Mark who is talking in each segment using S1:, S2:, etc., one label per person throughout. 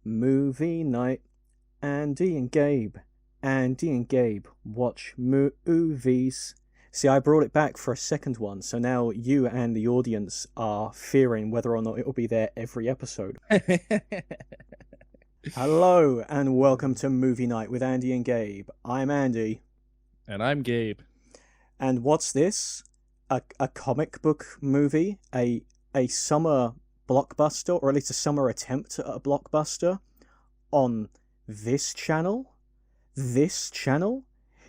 S1: Movie night. Andy and Gabe. Andy and Gabe watch movies. See, I brought it back for a second one, so now you and the audience are fearing whether or not it will be there every episode. Hello, and welcome to Movie Night with Andy and Gabe. I'm Andy.
S2: And I'm Gabe.
S1: And what's this? A comic book movie? A summer blockbuster, or at least a summer attempt at a blockbuster on this channel? This channel?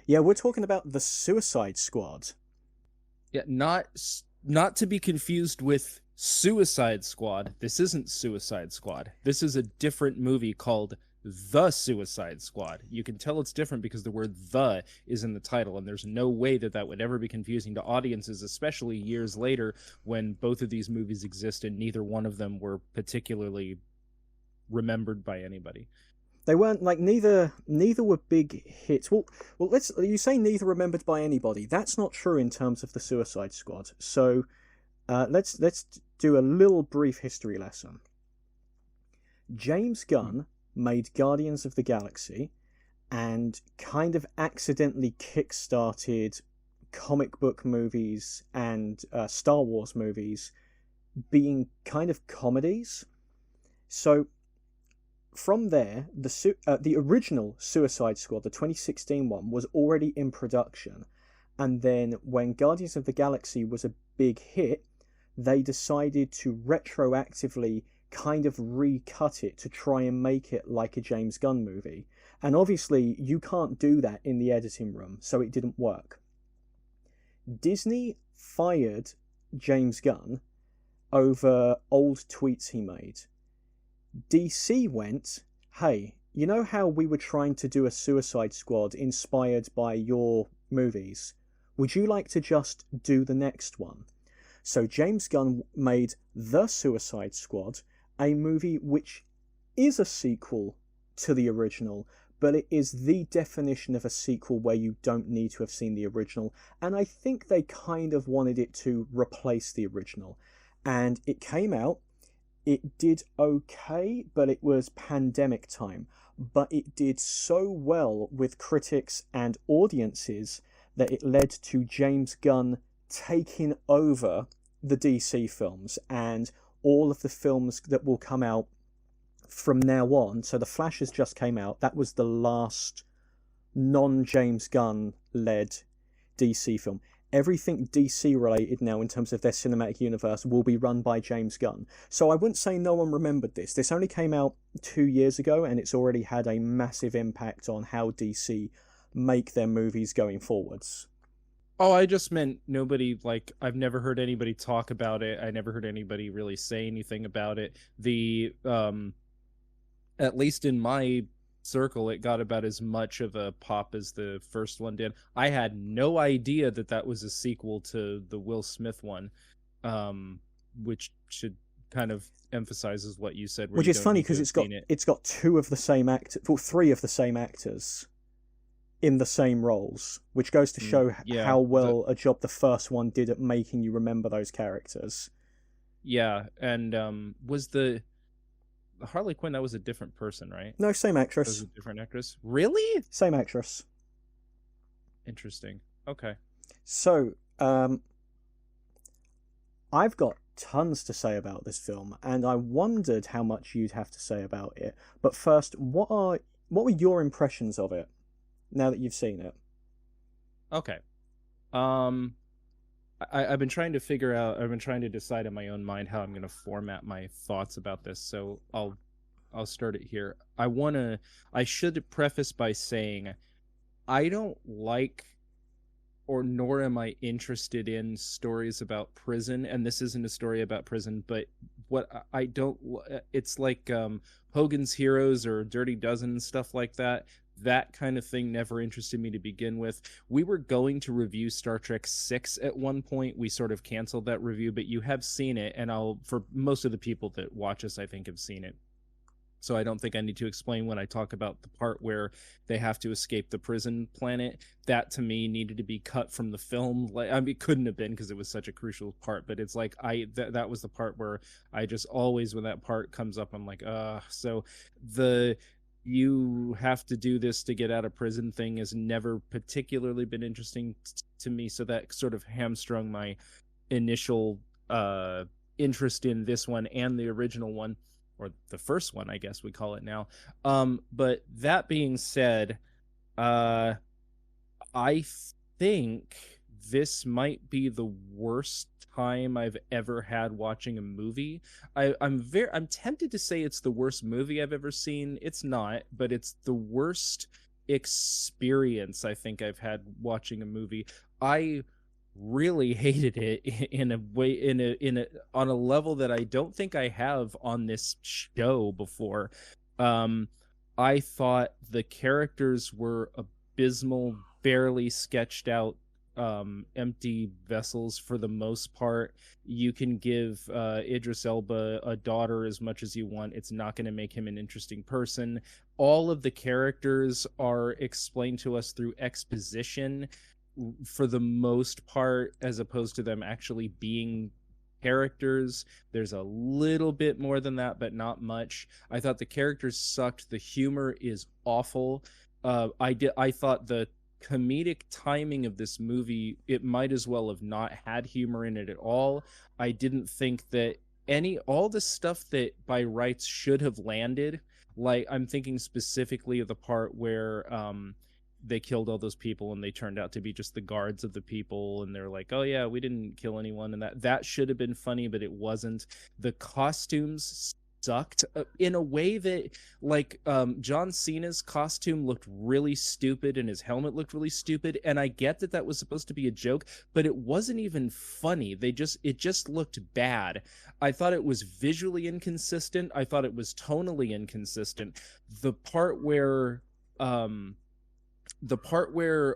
S1: Yeah, we're talking about The Suicide Squad.
S2: Yeah, not to be confused with Suicide Squad. This isn't Suicide Squad. This is a different movie called The Suicide Squad. You can tell it's different because the word "the" is in the title, and there's no way that would ever be confusing to audiences, especially years later when both of these movies exist and neither one of them were particularly remembered by anybody.
S1: They weren't like neither were big hits. Well, you say neither remembered by anybody. That's not true in terms of the Suicide Squad. So, let's do a little brief history lesson. James Gunn made Guardians of the Galaxy, and kind of accidentally kickstarted comic book movies and Star Wars movies being kind of comedies. So from there, the original Suicide Squad, the 2016 one, was already in production. And then when Guardians of the Galaxy was a big hit, they decided to retroactively kind of recut it to try and make it like a James Gunn movie. And obviously, you can't do that in the editing room, so it didn't work. Disney fired James Gunn over old tweets he made. DC went, hey, you know how we were trying to do a Suicide Squad inspired by your movies? Would you like to just do the next one? So James Gunn made The Suicide Squad, a movie which is a sequel to the original, but it is the definition of a sequel where you don't need to have seen the original, and I think they kind of wanted it to replace the original. And it came out. It did okay, but it was pandemic time. But it did so well with critics and audiences that it led to James Gunn taking over the DC films and all of the films that will come out from now on. So The Flash has just came out. That was the last non-James Gunn-led DC film. Everything DC related now in terms of their cinematic universe will be run by James Gunn. So I wouldn't say no one remembered this. This only came out 2 years ago, and it's already had a massive impact on how DC make their movies going forwards.
S2: Oh, I just meant nobody, I've never heard anybody talk about it. I never heard anybody really say anything about it. At least in my circle, it got about as much of a pop as the first one did. I had no idea that was a sequel to the Will Smith one, which should kind of emphasizes what you said.
S1: Which is funny because it's got two of the same actors, well, three of the same actors in the same roles, which goes to show how well a job the first one did at making you remember those characters.
S2: Yeah, and was the Harley Quinn, that was a different person, right?
S1: No, same actress.
S2: That was a different actress? Really?
S1: Same actress.
S2: Interesting. Okay.
S1: So, I've got tons to say about this film, and I wondered how much you'd have to say about it. But first, what were your impressions of it now that you've seen it?
S2: Okay. I've been trying to decide in my own mind how I'm going to format my thoughts about this, so I'll start it here. I should preface by saying I don't like, or nor am I interested in, stories about prison, and this isn't a story about prison, but it's like Hogan's Heroes or Dirty Dozen and stuff like that. That kind of thing never interested me to begin with. We were going to review Star Trek 6 at one point. We sort of canceled that review, but you have seen it, and for most of the people that watch us, I think, have seen it. so I don't think I need to explain when I talk about the part where they have to escape the prison planet. That to me needed to be cut from the film. Like, I mean, it couldn't have been because it was such a crucial part. But it's like that was the part where I just always, when that part comes up, I'm like, So the you have to do this to get out of prison thing has never particularly been interesting to me. So that sort of hamstrung my initial interest in this one and the original one, or the first one, I guess we call it now. But that being said, I think this might be the worst time I've ever had watching a movie. I'm tempted to say it's the worst movie I've ever seen. It's not, but it's the worst experience I think I've had watching a movie. I really hated it in a way, in a on a level that I don't think I have on this show before. um I thought the characters were abysmal, barely sketched out, empty vessels for the most part. You can give Idris Elba a daughter as much as you want, it's not going to make him an interesting person. All of the characters are explained to us through exposition for the most part, as opposed to them actually being characters. There's a little bit more than that, but not much. I thought the characters sucked. The humor is awful. I thought the comedic timing of this movie, it might as well have not had humor in it at all. I didn't think that all the stuff that by rights should have landed, like I'm thinking specifically of the part where they killed all those people and they turned out to be just the guards of the people, and they're like, oh yeah, we didn't kill anyone, and that should have been funny, but it wasn't. The costumes sucked in a way that, like, John Cena's costume looked really stupid and his helmet looked really stupid, and I get that was supposed to be a joke, but it wasn't even funny. It just looked bad. I thought it was visually inconsistent. I thought it was tonally inconsistent. The part where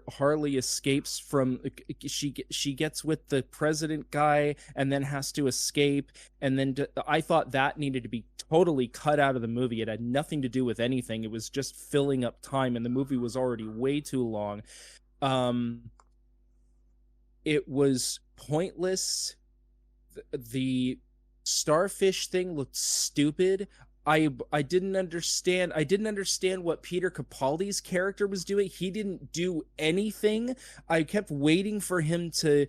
S2: Harley escapes from, she gets with the president guy and then has to escape, and then I thought that needed to be totally cut out of the movie. It had nothing to do with anything. It was just filling up time, and the movie was already way too long. It was pointless. The starfish thing looked stupid. I didn't understand what Peter Capaldi's character was doing. He didn't do anything. I kept waiting for him to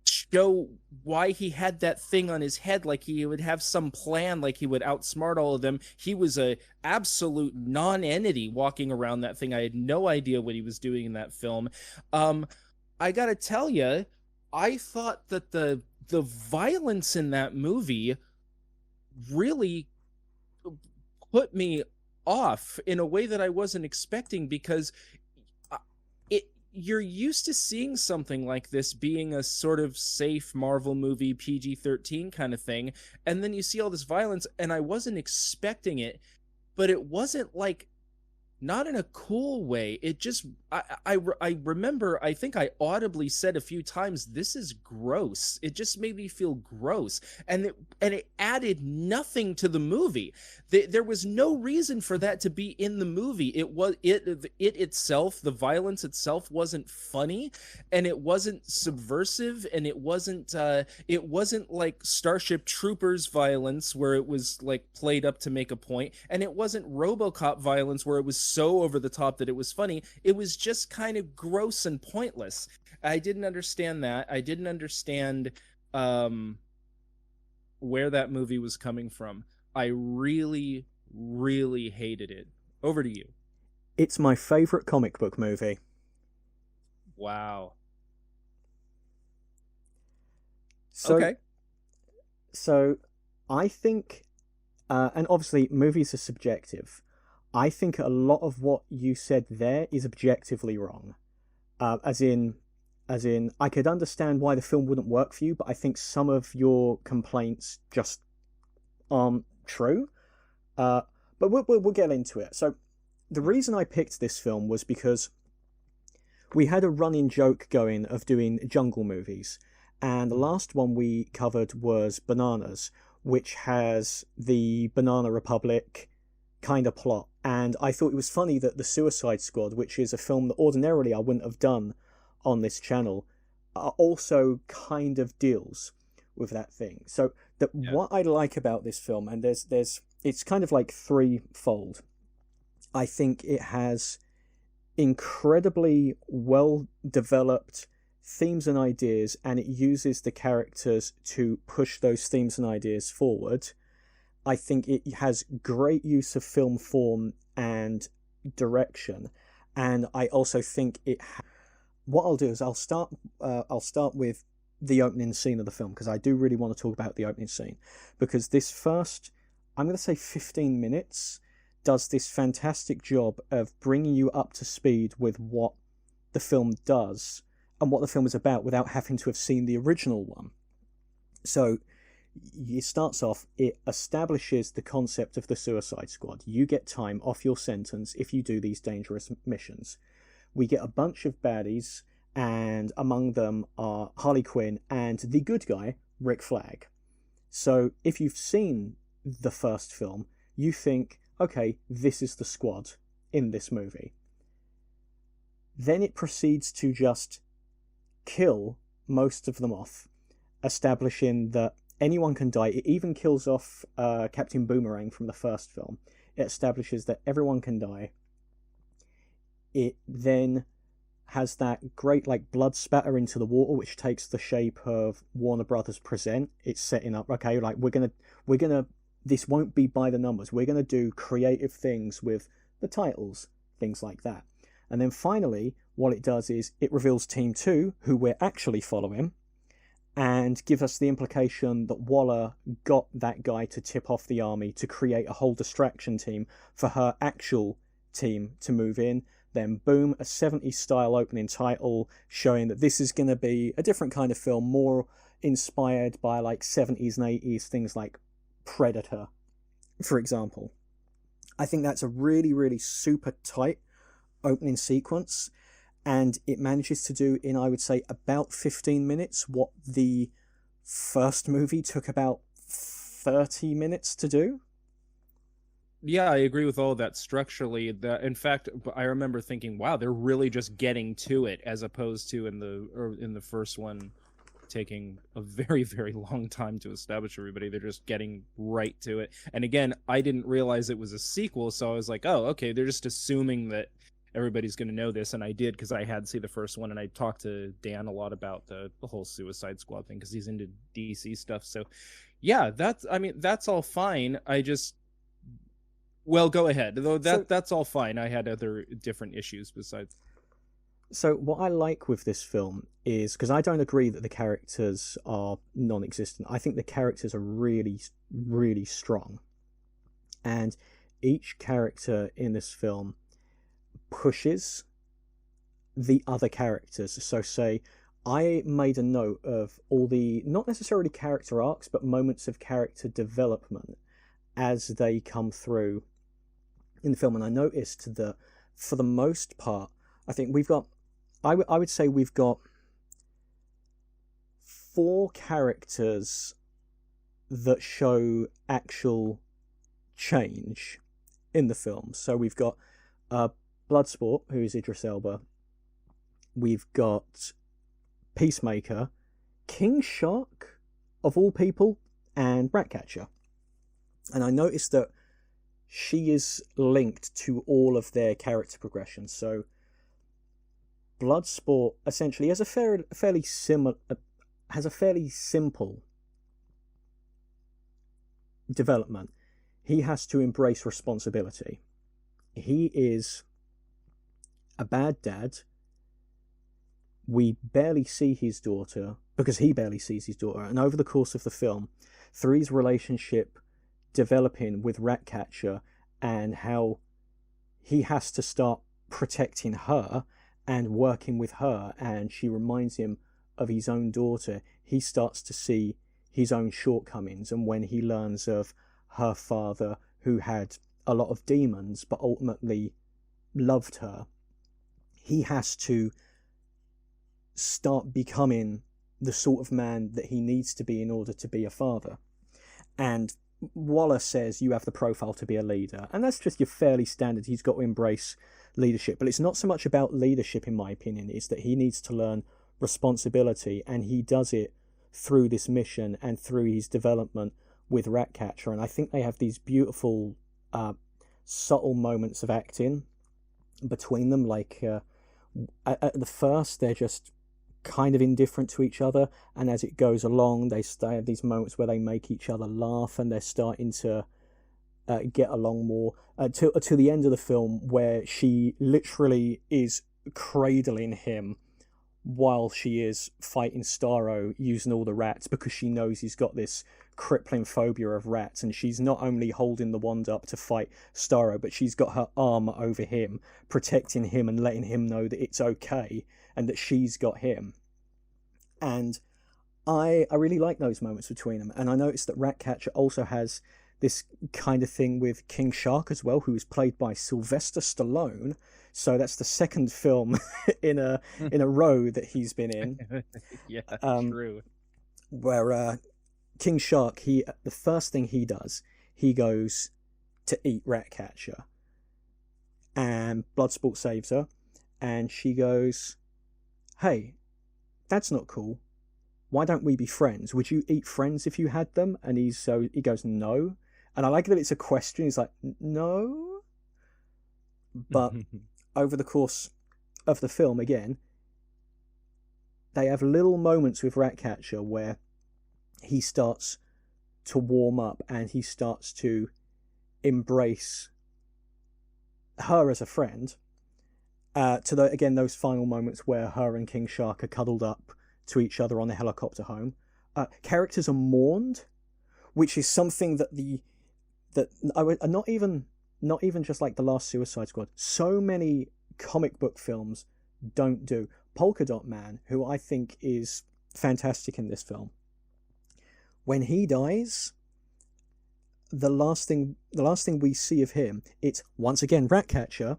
S2: show why he had that thing on his head, like he would have some plan, like he would outsmart all of them. He was a absolute non-entity walking around that thing. I had no idea what he was doing in that film. I gotta tell you, I thought that the violence in that movie really put me off in a way that I wasn't expecting, because you're used to seeing something like this being a sort of safe Marvel movie, PG-13 kind of thing, and then you see all this violence, and I wasn't expecting it, but it wasn't like, not in a cool way. It just, I remember, I think I audibly said a few times, this is gross. It just made me feel gross, and it added nothing to the movie. There was no reason for that to be in the movie. It itself, the violence itself, wasn't funny, and it wasn't subversive, and it wasn't like Starship Troopers violence where it was like played up to make a point, and it wasn't RoboCop violence where it was so over the top that it was funny. It was just kind of gross and pointless. I didn't understand that. I didn't understand where that movie was coming from. I really, really hated it. Over to you.
S1: It's my favorite comic book movie.
S2: Wow.
S1: Okay. So I think, and obviously movies are subjective, I think a lot of what you said there is objectively wrong. As in, I could understand why the film wouldn't work for you, but I think some of your complaints just aren't true. But we'll get into it. So the reason I picked this film was because we had a running joke going of doing jungle movies, and the last one we covered was Bananas, which has the Banana Republic kind of plot. And I thought it was funny that The Suicide Squad, which is a film that ordinarily I wouldn't have done on this channel, also kind of deals with that thing. So that
S2: Yeah.
S1: what I like about this film, and there's it's kind of like threefold. I think it has incredibly well developed themes and ideas, and it uses the characters to push those themes and ideas forward. I think it has great use of film form and direction, and I also think what I'll do is I'll start with the opening scene of the film, because I do really want to talk about the opening scene, because this first, I'm going to say 15 minutes, does this fantastic job of bringing you up to speed with what the film does and what the film is about without having to have seen the original one. So it starts off, it establishes the concept of the Suicide Squad. You get time off your sentence if you do these dangerous missions. We get a bunch of baddies, and among them are Harley Quinn and the good guy, Rick Flag. So if you've seen the first film, you think, okay, this is the squad in this movie. Then it proceeds to just kill most of them off, establishing that anyone can die. It even kills off Captain Boomerang from the first film. It establishes that everyone can die. It then has that great like blood spatter into the water, which takes the shape of Warner Brothers Present. It's setting up, okay, like we're gonna this won't be by the numbers. We're gonna do creative things with the titles, things like that. And then finally, what it does is it reveals Team 2, who we're actually following, and give us the implication that Waller got that guy to tip off the army to create a whole distraction team for her actual team to move in. Then boom, a 70s style opening title showing that this is going to be a different kind of film, more inspired by like 70s and 80s things like Predator, for example. I think that's a really, really super tight opening sequence, and it manages to do in, I would say, about 15 minutes what the first movie took about 30 minutes to do.
S2: Yeah, I agree with all of that structurally. In fact, I remember thinking, wow, they're really just getting to it, as opposed to in the first one taking a very, very long time to establish everybody. They're just getting right to it. And again, I didn't realize it was a sequel, so I was like, oh, okay, they're just assuming that everybody's going to know this, and I did, because I had seen the first one, and I talked to Dan a lot about the whole Suicide Squad thing, because he's into DC stuff. So yeah, that's all fine. Well, go ahead. Though that's all fine. I had other different issues besides.
S1: So what I like with this film is, because I don't agree that the characters are non-existent. I think the characters are really, really strong. And each character in this film pushes the other characters. So say I made a note of all the, not necessarily character arcs, but moments of character development as they come through in the film. And I noticed that for the most part, I think we've got, I would say we've got 4 characters that show actual change in the film. So we've got Bloodsport, who is Idris Elba. We've got Peacemaker, King Shark, of all people, and Ratcatcher. And I noticed that she is linked to all of their character progressions. So Bloodsport essentially has a fairly simple development. He has to embrace responsibility. He is a bad dad. We barely see his daughter, because he barely sees his daughter. And over the course of the film, through his relationship developing with Ratcatcher and how he has to start protecting her and working with her, and she reminds him of his own daughter, he starts to see his own shortcomings. And when he learns of her father, who had a lot of demons but ultimately loved her, he has to start becoming the sort of man that he needs to be in order to be a father. And Waller says you have the profile to be a leader, and that's just your fairly standard. He's got to embrace leadership, but it's not so much about leadership, in my opinion. It's that he needs to learn responsibility, and he does it through this mission and through his development with Ratcatcher. And I think they have these beautiful, subtle moments of acting between them. Like at the first, they're just kind of indifferent to each other, and as it goes along, they have these moments where they make each other laugh, and they're starting to get along more. To the end of the film, where she literally is cradling him while she is fighting Starro using all the rats, because she knows he's got this crippling phobia of rats, and she's not only holding the wand up to fight Starro, but she's got her arm over him, protecting him and letting him know that it's okay and that she's got him. And I really like those moments between them. And I noticed that Ratcatcher also has this kind of thing with King Shark as well, who is played by Sylvester Stallone. So that's the second film in a row that he's been in.
S2: Yeah, true.
S1: Where King Shark, the first thing he does, he goes to eat Ratcatcher, and Bloodsport saves her, and she goes, "Hey, that's not cool. Why don't we be friends? Would you eat friends if you had them?" And he goes, "No." And I like that it's a question. He's like, "No." But over the course of the film, again, they have little moments with Ratcatcher where he starts to warm up and he starts to embrace her as a friend. Again, those final moments where her and King Shark are cuddled up to each other on the helicopter home. Characters are mourned, which is something that not even just like the last Suicide Squad, so many comic book films don't do. Polka Dot Man, who I think is fantastic in this film, when he dies, the last thing we see of him, it's once again Ratcatcher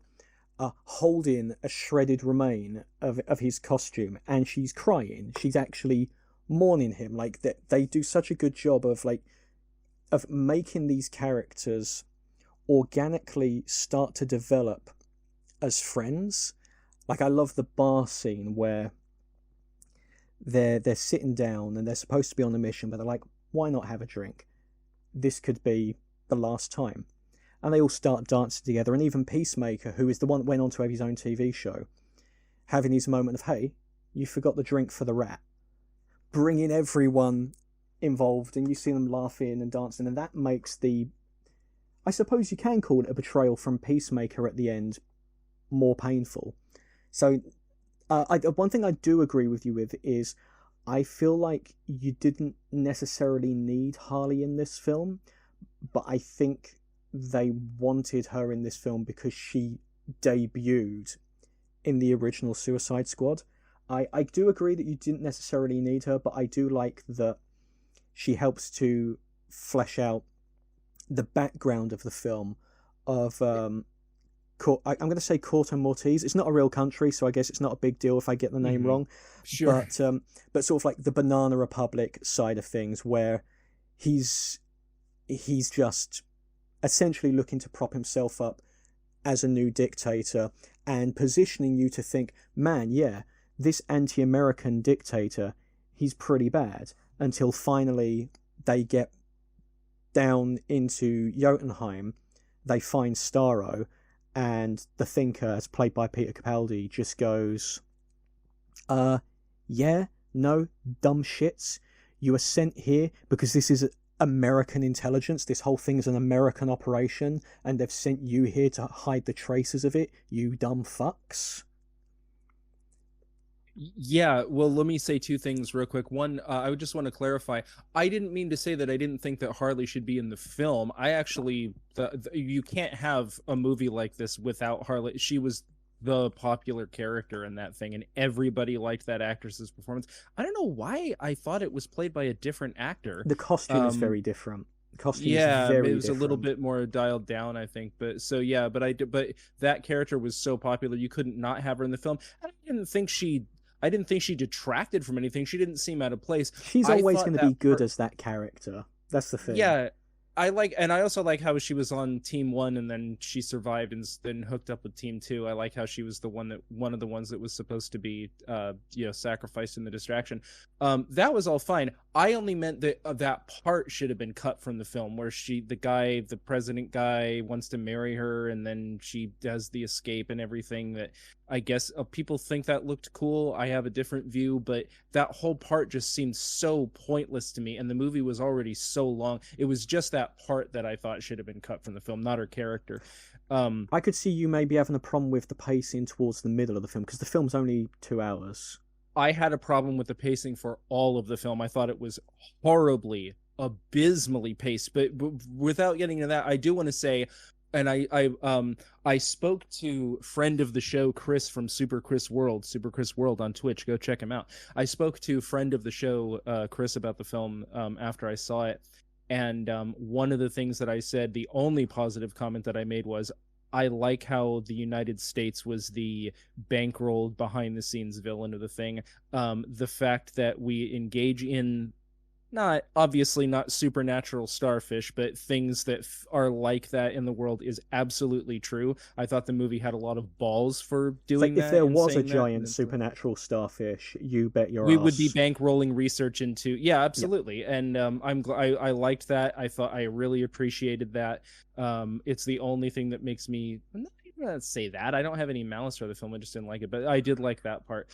S1: holding a shredded remain of his costume, and she's crying. She's actually mourning him. Like they do such a good job of making these characters organically start to develop as friends. Like, I love the bar scene where they're sitting down and they're supposed to be on a mission, but they're like, why not have a drink? This could be the last time. And they all start dancing together, and even Peacemaker, who is the one that went on to have his own TV show, having his moment of, hey, you forgot the drink for the rat. Bringing everyone involved, and you see them laughing and dancing, and that makes I suppose you can call it a betrayal from Peacemaker at the end, more painful. So, one thing I do agree with you with is, I feel like you didn't necessarily need Harley in this film, but I think they wanted her in this film because she debuted in the original Suicide Squad. I do agree that you didn't necessarily need her, but I do like that she helps to flesh out the background of the film of I'm going to say Corto Maltese. It's not a real country, so I guess it's not a big deal if I get the name wrong.
S2: Sure.
S1: But sort of like the Banana Republic side of things, where he's just essentially looking to prop himself up as a new dictator and positioning you to think, man, yeah, this anti-American dictator, he's pretty bad, until finally they get down into Jotunheim, they find Starro, and the Thinker, as played by Peter Capaldi, just goes, yeah, no, dumb shits, you are sent here because this is American intelligence, this whole thing is an American operation, and they've sent you here to hide the traces of it, you dumb fucks.
S2: Yeah, well, let me say two things real quick. One, I would just want to clarify. I didn't mean to say that I didn't think that Harley should be in the film. I actually, you can't have a movie like this without Harley. She was the popular character in that thing, and everybody liked that actress's performance. I don't know why I thought it was played by a different actor.
S1: The costume is very different. The costume is very
S2: it was
S1: different.
S2: a little bit more dialed down, I think. But so yeah, but that character was so popular, you couldn't not have her in the film. I didn't think she detracted from anything. She didn't seem out of place.
S1: She's always going to be good as that character. That's the thing.
S2: Yeah, I also like how she was on team one and then she survived and then hooked up with team two. I like how she was one of the ones that was supposed to be, sacrificed in the distraction. That was all fine. I only meant that that part should have been cut from the film, where the president guy wants to marry her, and then she does the escape and everything. That I guess people think that looked cool. I have a different view, but that whole part just seemed so pointless to me, and the movie was already so long. It was just that part that I thought should have been cut from the film, not her character.
S1: I could see you maybe having a problem with the pacing towards the middle of the film, because the film's only 2 hours.
S2: I had a problem with the pacing for all of the film. I thought it was horribly, abysmally paced. But without getting into that, I do want to say, and I spoke to friend of the show Chris from Super Chris World on Twitch. Go check him out. I spoke to friend of the show Chris about the film after I saw it, and one of the things that I said, the only positive comment that I made was, I like how the United States was the bankrolled behind the scenes villain of the thing. The fact that we engage in obviously not supernatural starfish, but things that are like that in the world is absolutely true. I thought the movie had a lot of balls for doing that.
S1: If there was a giant supernatural starfish, you bet your ass.
S2: We would be bankrolling research into. Yeah, absolutely. Yep. And I liked that. I thought I really appreciated that. It's the only thing that makes me, I'm not even gonna say that. I don't have any malice for the film. I just didn't like it, but I did like that part.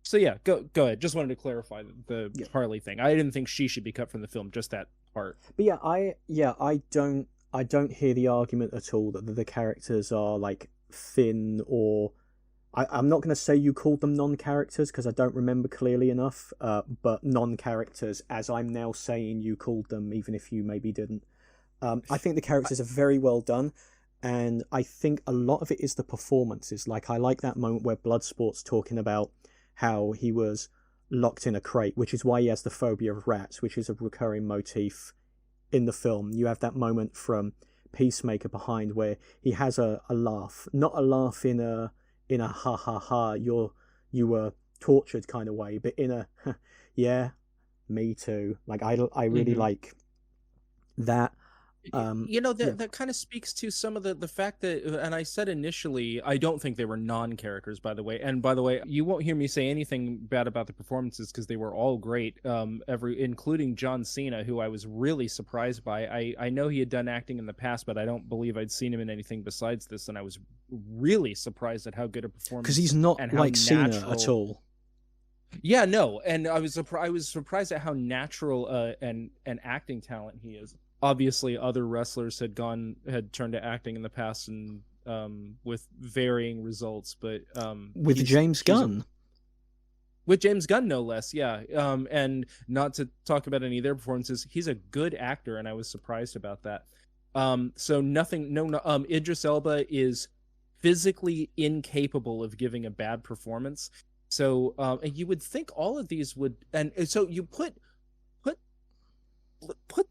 S2: So yeah, go ahead. Just wanted to clarify the Harley thing. I didn't think she should be cut from the film, just that part.
S1: But I don't hear the argument at all that the characters are like thin, or I'm not going to say you called them non-characters because I don't remember clearly enough. But non-characters, as I'm now saying, you called them, even if you maybe didn't. I think the characters are very well done. And I think a lot of it is the performances. Like, I like that moment where Bloodsport's talking about how he was locked in a crate, which is why he has the phobia of rats, which is a recurring motif in the film. You have that moment from Peacemaker behind where he has a laugh, not a laugh in a ha ha ha, you were tortured kind of way, but in a yeah, me too. Like, I really like that.
S2: That kind of speaks to some of the fact that, and I said initially, I don't think they were non-characters, by the way. And by the way, you won't hear me say anything bad about the performances because they were all great. Including John Cena, who I was really surprised by. I know he had done acting in the past, but I don't believe I'd seen him in anything besides this, and I was really surprised at how good a performance.
S1: Because he's not like Cena at all.
S2: Yeah, no, and I was surprised at how natural and acting talent he is. Obviously, other wrestlers had turned to acting in the past, and with varying results. But
S1: with James Gunn,
S2: no less, yeah. And not to talk about any of their performances, he's a good actor, and I was surprised about that. So Idris Elba is physically incapable of giving a bad performance. So, and you would think all of these would, and so you put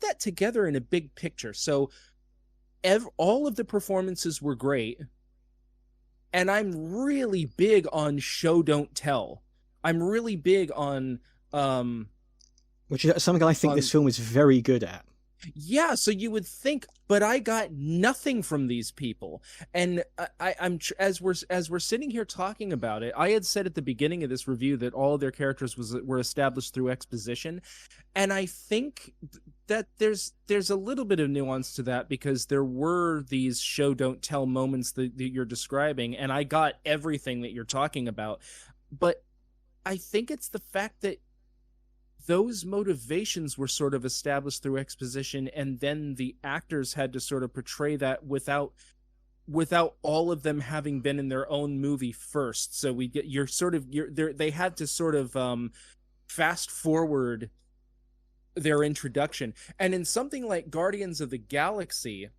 S2: that together in a big picture. So all of the performances were great, and I'm really big on show don't tell. I'm really big on
S1: which is something I think this film is very good at.
S2: Yeah, so you would think, but I got nothing from these people. And I'm as we're sitting here talking about it, I had said at the beginning of this review that all of their characters were established through exposition, and I think that there's a little bit of nuance to that, because there were these show don't tell moments that you're describing, and I got everything that you're talking about, but I think it's the fact that those motivations were sort of established through exposition, and then the actors had to sort of portray that without all of them having been in their own movie first. So they had to sort of fast forward their introduction. And in something like Guardians of the Galaxy,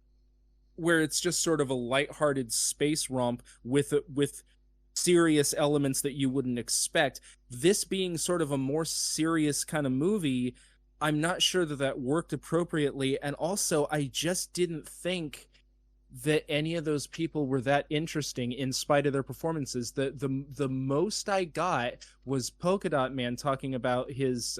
S2: where it's just sort of a lighthearted space romp with serious elements that you wouldn't expect, this being sort of a more serious kind of movie, I'm not sure that worked appropriately. And also, I just didn't think that any of those people were that interesting in spite of their performances. The most I got was Polka Dot Man talking about his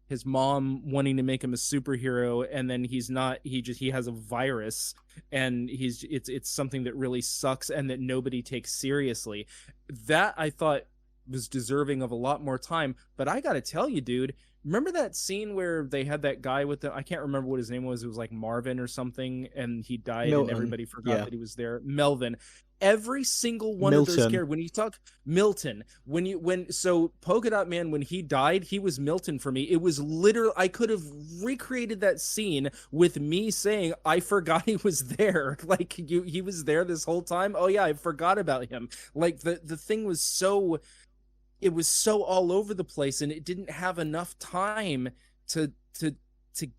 S2: his mom wanting to make him a superhero, and then he's not, he has a virus, and it's something that really sucks and that nobody takes seriously. That I thought was deserving of a lot more time. But I gotta tell you, dude, remember that scene where they had that guy with the, I can't remember what his name was, it was like Marvin or something, and he died and
S1: Milton.
S2: everybody forgot
S1: Yeah.
S2: that he was there. Melvin. Every single one of those
S1: Milton.
S2: characters, when you talk Milton, so Polka Dot Man, when he died, he was Milton for me. It was literally, I could have recreated that scene with me saying I forgot he was there. Like, he was there this whole time. Oh yeah, I forgot about him. Like, the thing was so, it was so all over the place, and it didn't have enough time to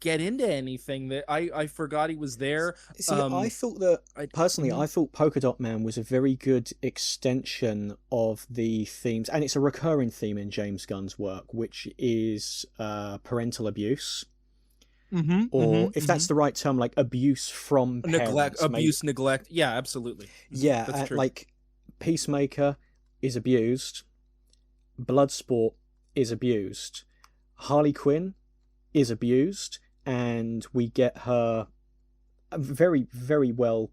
S2: get into anything, that I forgot he was there.
S1: See, I thought that personally,
S2: Mhm.
S1: I thought Polka Dot Man was a very good extension of the themes, and it's a recurring theme in James Gunn's work, which is parental abuse, or if that's the right term, like abuse from
S2: Neglect,
S1: parents.
S2: abuse, neglect. Yeah, absolutely.
S1: Yeah,
S2: That's true.
S1: like Peacemaker is abused, Bloodsport is abused, Harley Quinn is abused, and we get her a very, very well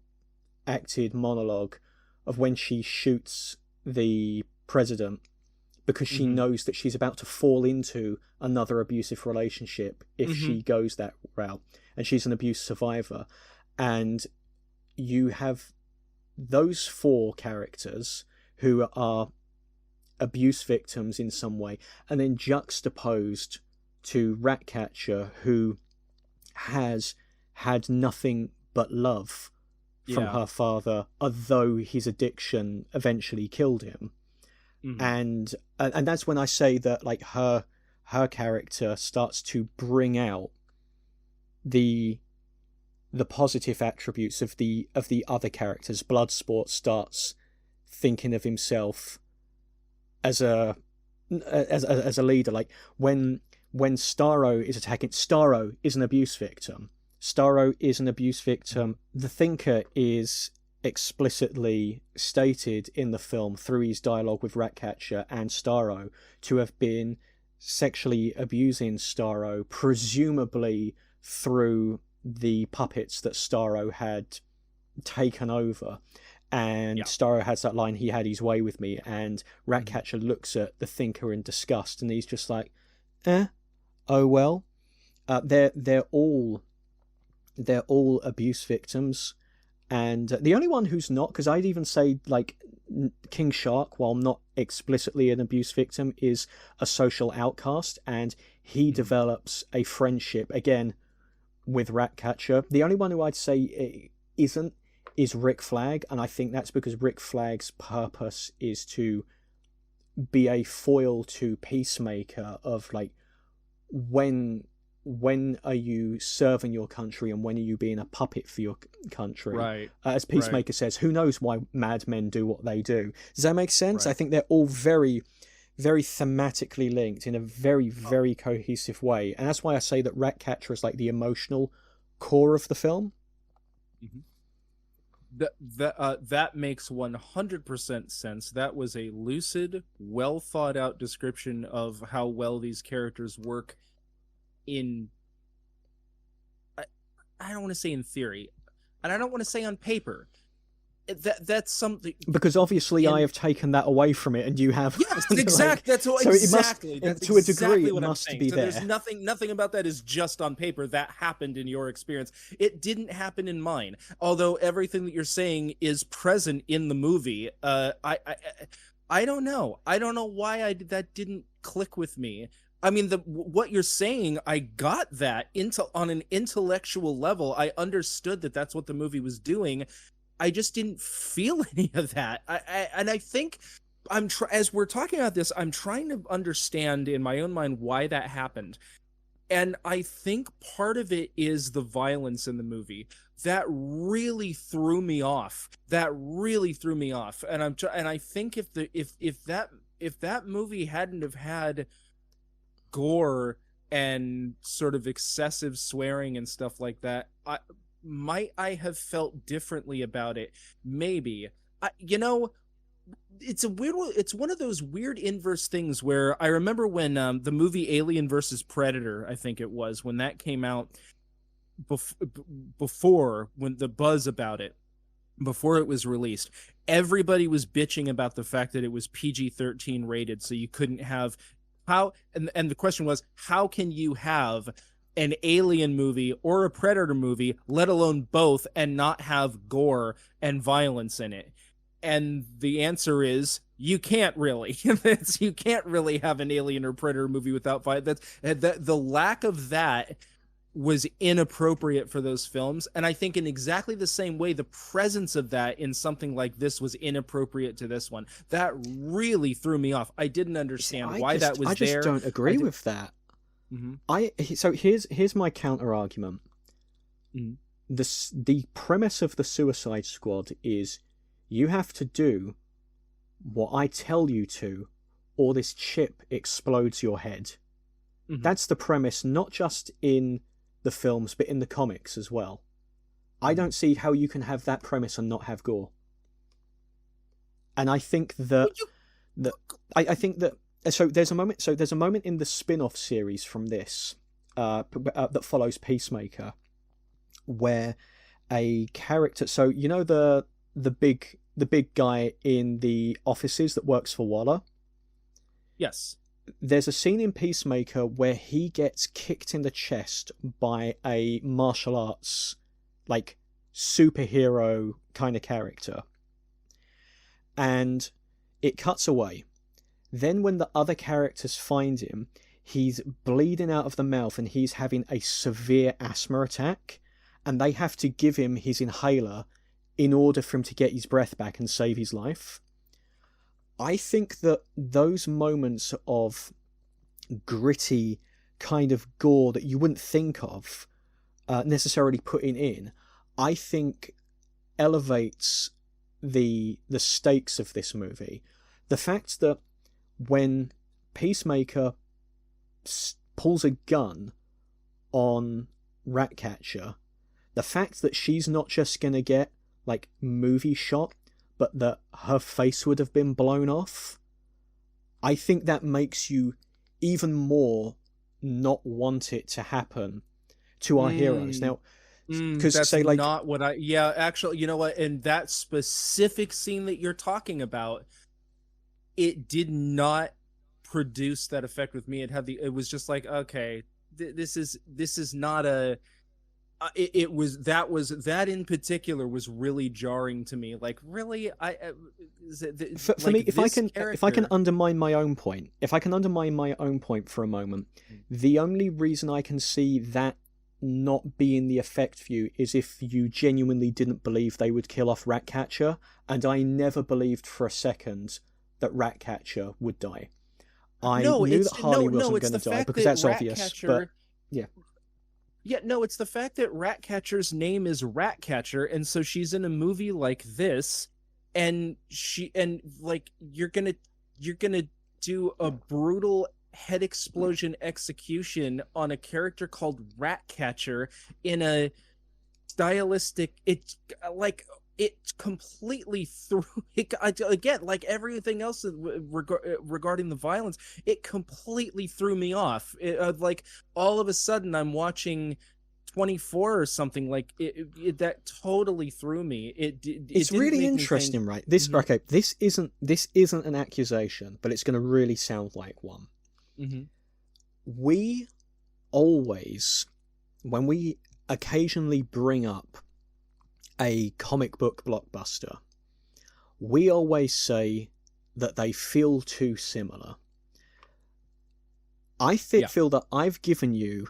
S1: acted monologue of when she shoots the president because she knows that she's about to fall into another abusive relationship if she goes that route, and she's an abuse survivor. And you have those four characters who are abuse victims in some way, and then juxtaposed to Ratcatcher, who has had nothing but love from her father, although his addiction eventually killed him. And that's when I say that, like, her character starts to bring out the positive attributes of the other characters. Bloodsport starts thinking of himself as a leader. Like, when Starro is attacking, Starro is an abuse victim. The Thinker is explicitly stated in the film through his dialogue with Ratcatcher and Starro to have been sexually abusing Starro, presumably through the puppets that Starro had taken over. And Starro has that line, "He had his way with me," and Ratcatcher looks at the Thinker in disgust, and he's just like, oh well. They're all abuse victims, and the only one who's not, because I'd even say, like, King Shark, while not explicitly an abuse victim, is a social outcast, and he develops a friendship again with Ratcatcher. The only one who I'd say isn't is Rick Flag, and I think that's because Rick Flag's purpose is to be a foil to Peacemaker, of like, when are you serving your country and when are you being a puppet for your country?
S2: Right.
S1: As Peacemaker says, who knows why madmen do what they do? Does that make sense?
S2: Right.
S1: I think they're all very, very thematically linked in a very, very cohesive way, and that's why I say that Ratcatcher is like the emotional core of the film.
S2: That makes 100% sense. That was a lucid, well thought out description of how well these characters work in, I don't want to say in theory, and I don't want to say on paper. That's something,
S1: because obviously I have taken that away from it, and you have.
S2: Yes, exactly. That's what,
S1: so
S2: exactly.
S1: It must,
S2: that's
S1: to a degree,
S2: exactly
S1: it
S2: what
S1: must
S2: I'm saying.
S1: be
S2: So
S1: there.
S2: there's nothing about that is just on paper. That happened in your experience. It didn't happen in mine. Although everything that you're saying is present in the movie. I don't know. I don't know why that didn't click with me. I mean, what you're saying, I got that on an intellectual level. I understood that that's what the movie was doing. I just didn't feel any of that. And I think as we're talking about this, I'm trying to understand in my own mind why that happened. And I think part of it is the violence in the movie that really threw me off. And I think if that movie hadn't have had gore and sort of excessive swearing and stuff like that, might I have felt differently about it? Maybe. it's one of those weird inverse things where I remember when the movie Alien versus Predator, I think it was, when that came out, before, when the buzz about it, before it was released, everybody was bitching about the fact that it was PG-13 rated, so you couldn't have and the question was, how can you have an Alien movie or a Predator movie, let alone both, and not have gore and violence in it? And the answer is, you can't really. You can't really have an Alien or Predator movie without violence. The lack of that was inappropriate for those films, and I think in exactly the same way, the presence of that in something like this was inappropriate to this one. That really threw me off. I didn't understand why that was there.
S1: I just don't agree with that.
S2: Mm-hmm.
S1: So here's my counter argument.
S2: Mm-hmm.
S1: The premise of the Suicide Squad is you have to do what I tell you to, or this chip explodes your head. Mm-hmm. That's the premise, not just in the films, but in the comics as well. I don't see how you can have that premise and not have gore. And I think that I think that there's a moment in the spin-off series from this that follows Peacemaker, where a character, so you know the big guy in the offices that works for Waller?
S2: Yes.
S1: There's a scene in Peacemaker where he gets kicked in the chest by a martial arts, like, superhero kind of character. And it cuts away. Then when the other characters find him, he's bleeding out of the mouth and he's having a severe asthma attack, and they have to give him his inhaler in order for him to get his breath back and save his life. I think that those moments of gritty kind of gore that you wouldn't think of necessarily putting in, I think elevates the stakes of this movie. The fact that when Peacemaker pulls a gun on Ratcatcher, the fact that she's not just going to get, like, movie shot, but that her face would have been blown off, I think that makes you even more not want it to happen to our heroes. Now, because
S2: that's
S1: say, like,
S2: not what actually, you know what? In that specific scene that you're talking about, it did not produce that effect with me. It was just like, okay, this is not a. That in particular was really jarring to me. Like, really,
S1: for me, if I can undermine my own point, for a moment, the only reason I can see that not being the effect for you is if you genuinely didn't believe they would kill off Ratcatcher, and I never believed for a second that Ratcatcher would die. I knew that Harley wasn't going to die because that's obvious, but yeah.
S2: Yeah, no, it's the fact that Ratcatcher's name is Ratcatcher, and so she's in a movie like this, and you're gonna do a brutal head explosion execution on a character called Ratcatcher in a stylistic. It completely threw it again, like everything else regarding the violence. It completely threw me off. Like, all of a sudden I'm watching 24 or something. Like that totally threw me. It's
S1: really interesting, right? This okay. This isn't an accusation, but it's going to really sound like one.
S2: Mm-hmm.
S1: We always, when we occasionally bring up a comic book blockbuster, we always say that they feel too similar. I feel that I've given you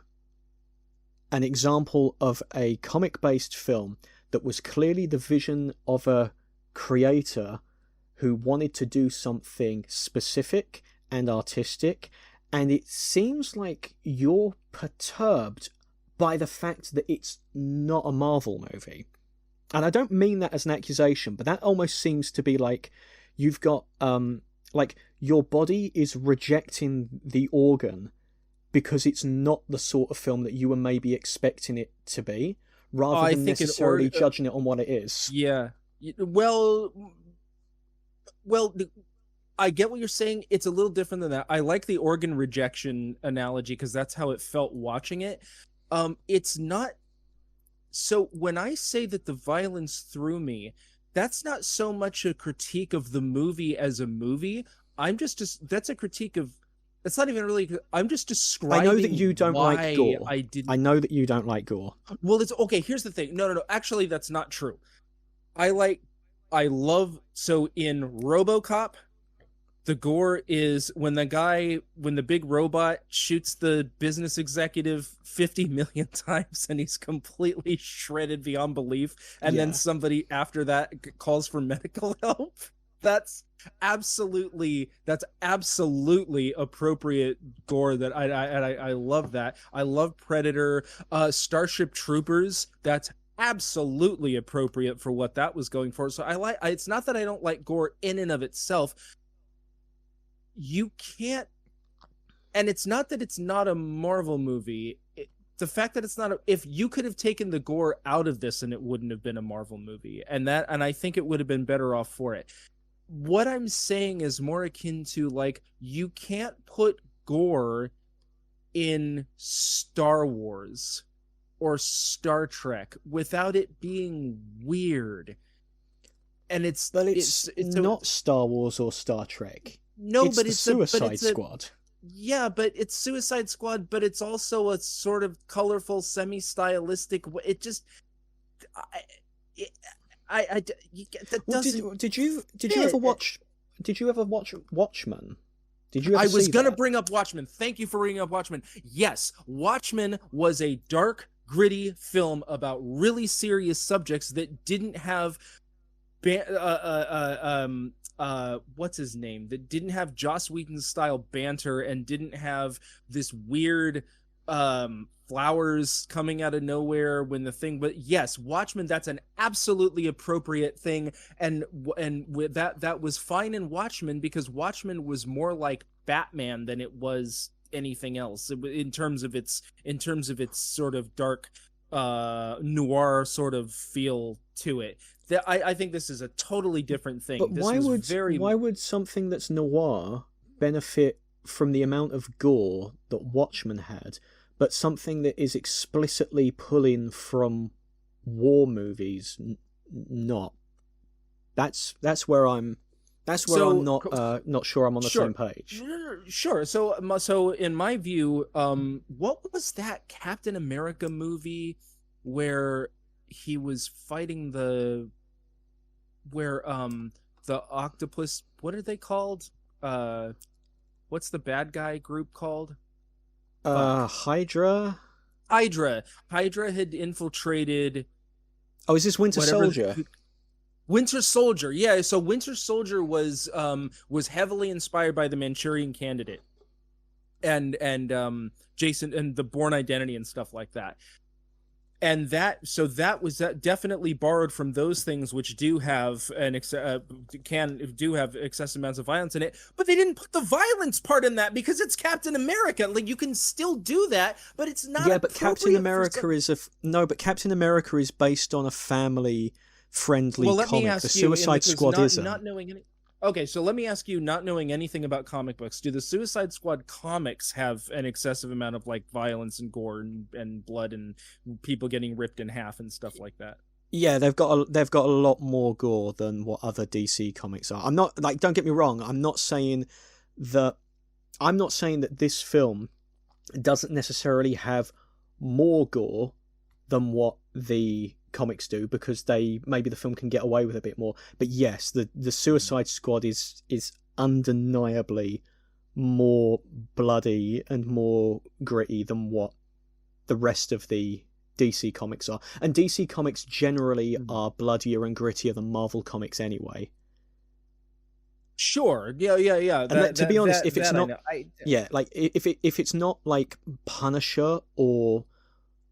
S1: an example of a comic-based film that was clearly the vision of a creator who wanted to do something specific and artistic, and it seems like you're perturbed by the fact that it's not a Marvel movie. And I don't mean that as an accusation, but that almost seems to be like you've got, like, your body is rejecting the organ because it's not the sort of film that you were maybe expecting it to be, rather than necessarily judging it on what it is.
S2: Yeah. Well, Well, I get what you're saying. It's a little different than that. I like the organ rejection analogy because that's how it felt watching it. It's not. So when I say that the violence threw me, that's not so much a critique of the movie as a movie. I'm just that's a critique of. It's not even really. I'm just describing.
S1: I know that you don't like gore.
S2: I didn't.
S1: I know that you don't like gore.
S2: Well, it's okay. Here's the thing. No. Actually, that's not true. I love. So in RoboCop, the gore is when the big robot shoots the business executive 50 million times and he's completely shredded beyond belief, and then somebody after that calls for medical help. That's absolutely appropriate gore. That I love that. I love Predator, Starship Troopers. That's absolutely appropriate for what that was going for. So it's not that I don't like gore in and of itself. You can't, and it's not that it's not a Marvel movie. The fact that it's not if you could have taken the gore out of this and it wouldn't have been a Marvel movie, and I think it would have been better off for it. What I'm saying is more akin to, like, you can't put gore in Star Wars or Star Trek without it being weird. And it's
S1: not Star Wars or Star Trek.
S2: No,
S1: but it's Suicide Squad.
S2: Yeah, but it's Suicide Squad, but it's also a sort of colorful, semi-stylistic. It just,
S1: Did you ever watch? Did you ever watch Watchmen? Did you? Ever
S2: I was gonna
S1: that?
S2: bring up Watchmen. Thank you for bringing up Watchmen. Yes, Watchmen was a dark, gritty film about really serious subjects that didn't have what's his name, that didn't have Joss Whedon style banter and didn't have this weird flowers coming out of nowhere when the thing. But yes, Watchmen, that's an absolutely appropriate thing, and with that was fine in Watchmen, because Watchmen was more like Batman than it was anything else in terms of its sort of dark noir sort of feel to it. I think this is a totally different thing.
S1: But why would something that's noir benefit from the amount of gore that Watchmen had, but something that is explicitly pulling from war movies not? That's where I'm not sure I'm on the same page.
S2: Sure. So in my view, what was that Captain America movie where he was fighting the octopus, what are they called? What's the bad guy group called?
S1: Hydra
S2: had infiltrated.
S1: Oh, is this Winter Soldier?
S2: Winter Soldier, yeah. So Winter Soldier was heavily inspired by the Manchurian Candidate, and Jason and the Bourne Identity and stuff like that. And that was definitely borrowed from those things, which do have excessive amounts of violence in it. But they didn't put the violence part in that because it's Captain America. Like, you can still do that, but it's not. Yeah,
S1: but Captain America but Captain America is based on a family-friendly comic. The Suicide Squad isn't.
S2: Okay, so let me ask you, not knowing anything about comic books, do the Suicide Squad comics have an excessive amount of, like, violence and gore and blood and people getting ripped in half and stuff like that?
S1: Yeah, they've got a lot more gore than what other DC comics are. I'm not, like, don't get me wrong, I'm not saying that this film doesn't necessarily have more gore than what the comics do, because maybe the film can get away with a bit more. But yes, the Suicide Squad is undeniably more bloody and more gritty than what the rest of the DC comics are. And DC comics generally are bloodier and grittier than Marvel comics anyway.
S2: Sure. Yeah.
S1: To be honest, if it's not, like if it's not like Punisher or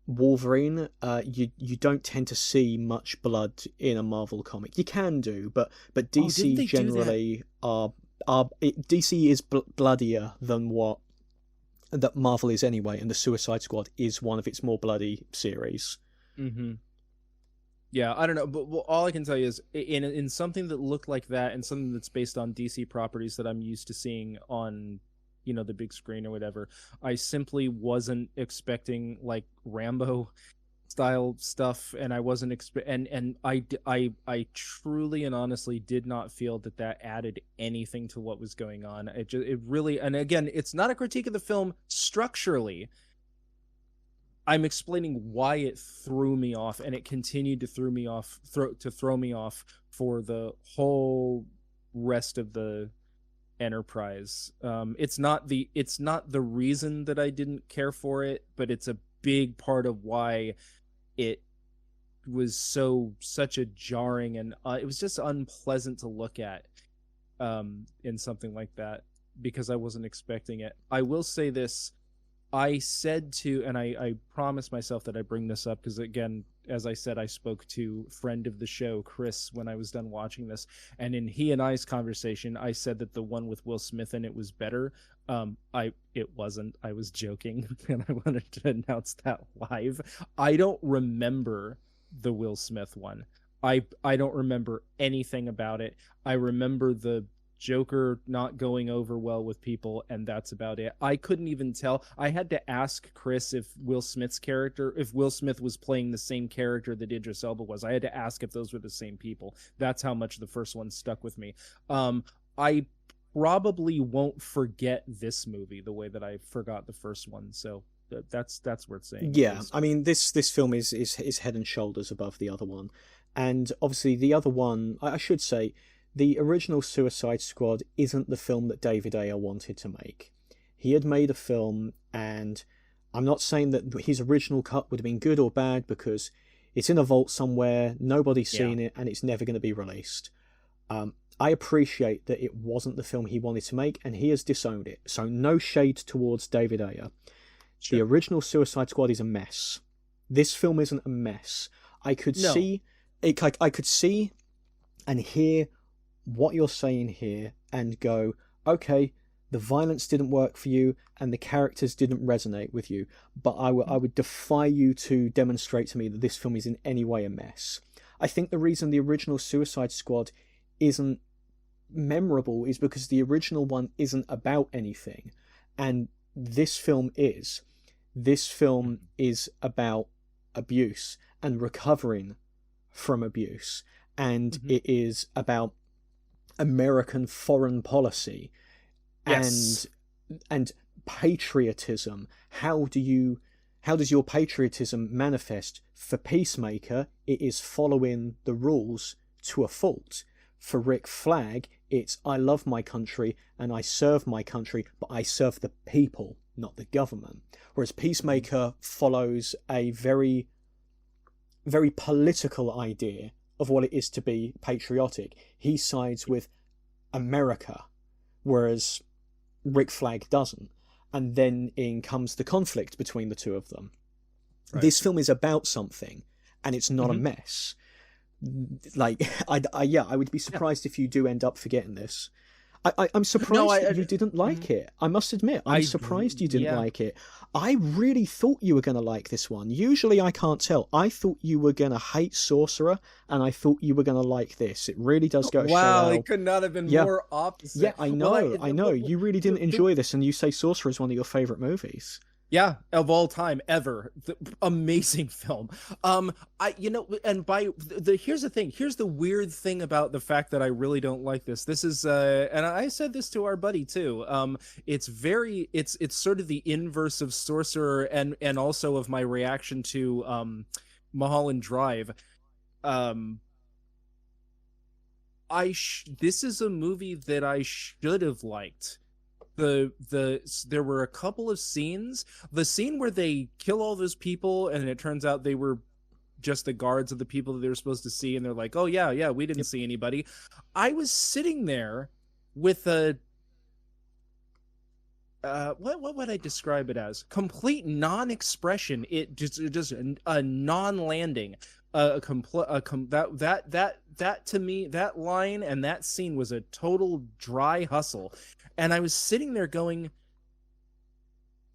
S1: Wolverine, you don't tend to see much blood in a Marvel comic. You can do, but DC generally DC is bloodier than what that Marvel is anyway, and the Suicide Squad is one of its more bloody series.
S2: Mm-hmm. Yeah, I don't know, but well, all I can tell you is in something that looked like that, and something that's based on DC properties that I'm used to seeing on, the big screen or whatever, I simply wasn't expecting like Rambo style stuff, and I wasn't and I truly and honestly did not feel that added anything to what was going on. It really, and again, it's not a critique of the film structurally. I'm explaining why it threw me off, and it continued to throw me off for the whole rest of the Enterprise. It's not the reason that I didn't care for it, but it's a big part of why it was such a jarring, and it was just unpleasant to look at in something like that, because I wasn't expecting it. I will say this. I said to, and I promised myself that I bring this up because, again, as I said, I spoke to friend of the show, Chris, when I was done watching this. And in he and I's conversation, I said that the one with Will Smith in it was better. It wasn't. I was joking, and I wanted to announce that live. I don't remember the Will Smith one. I don't remember anything about it. I remember the Joker not going over well with people, and that's about it. I couldn't even tell. I had to ask Chris if Will Smith was playing the same character that Idris Elba was. I had to ask if those were the same people. That's how much the first one stuck with me. I probably won't forget this movie the way that I forgot the first one. So that's worth saying.
S1: Yeah, I mean, this film is head and shoulders above the other one, and obviously the other one, I should say, the original Suicide Squad isn't the film that David Ayer wanted to make. He had made a film, and I'm not saying that his original cut would have been good or bad, because it's in a vault somewhere, nobody's seen it, and it's never going to be released. I appreciate that it wasn't the film he wanted to make, and he has disowned it. So no shade towards David Ayer. Sure. The original Suicide Squad is a mess. This film isn't a mess. I could see and hear what you're saying here and go, okay, the violence didn't work for you and the characters didn't resonate with you, but I would defy you to demonstrate to me that this film is in any way a mess. I think the reason the original Suicide Squad isn't memorable is because the original one isn't about anything, and this film is. This film is about abuse and recovering from abuse, and it is about American foreign policy and patriotism. How does your patriotism manifest? For Peacemaker, it is following the rules to a fault. For Rick Flag, it's I love my country and I serve my country, but I serve the people, not the government. Whereas Peacemaker follows a very, very political idea of what it is to be patriotic. He sides with America, whereas Rick Flag doesn't. And then in comes the conflict between the two of them. Right. This film is about something, and it's not a mess. Like, I would be surprised if you do end up forgetting this. I'm surprised that you didn't like it. I must admit, I'm surprised you didn't like it. I really thought you were going to like this one. Usually I can't tell. I thought you were going to hate Sorcerer, and I thought you were going to like this. It really does go to show.
S2: Wow, it could not have been more opposite.
S1: Yeah, I know, I know. You really didn't enjoy this, and you say Sorcerer is one of your favourite movies.
S2: Yeah, of all time ever. Amazing film. And here's the thing. Here's the weird thing about the fact that I really don't like this. This is and I said this to our buddy too. It's sort of the inverse of Sorcerer, and also of my reaction to Mulholland Drive. This is a movie that I should have liked. There were a couple of scenes. The scene where they kill all those people and it turns out they were just the guards of the people that they were supposed to see, and they're like, oh yeah, we didn't see anybody. I was sitting there with a what would I describe it as? Complete non-expression. It just a non-landing. That to me, that line and that scene was a total dry hustle. And I was sitting there going,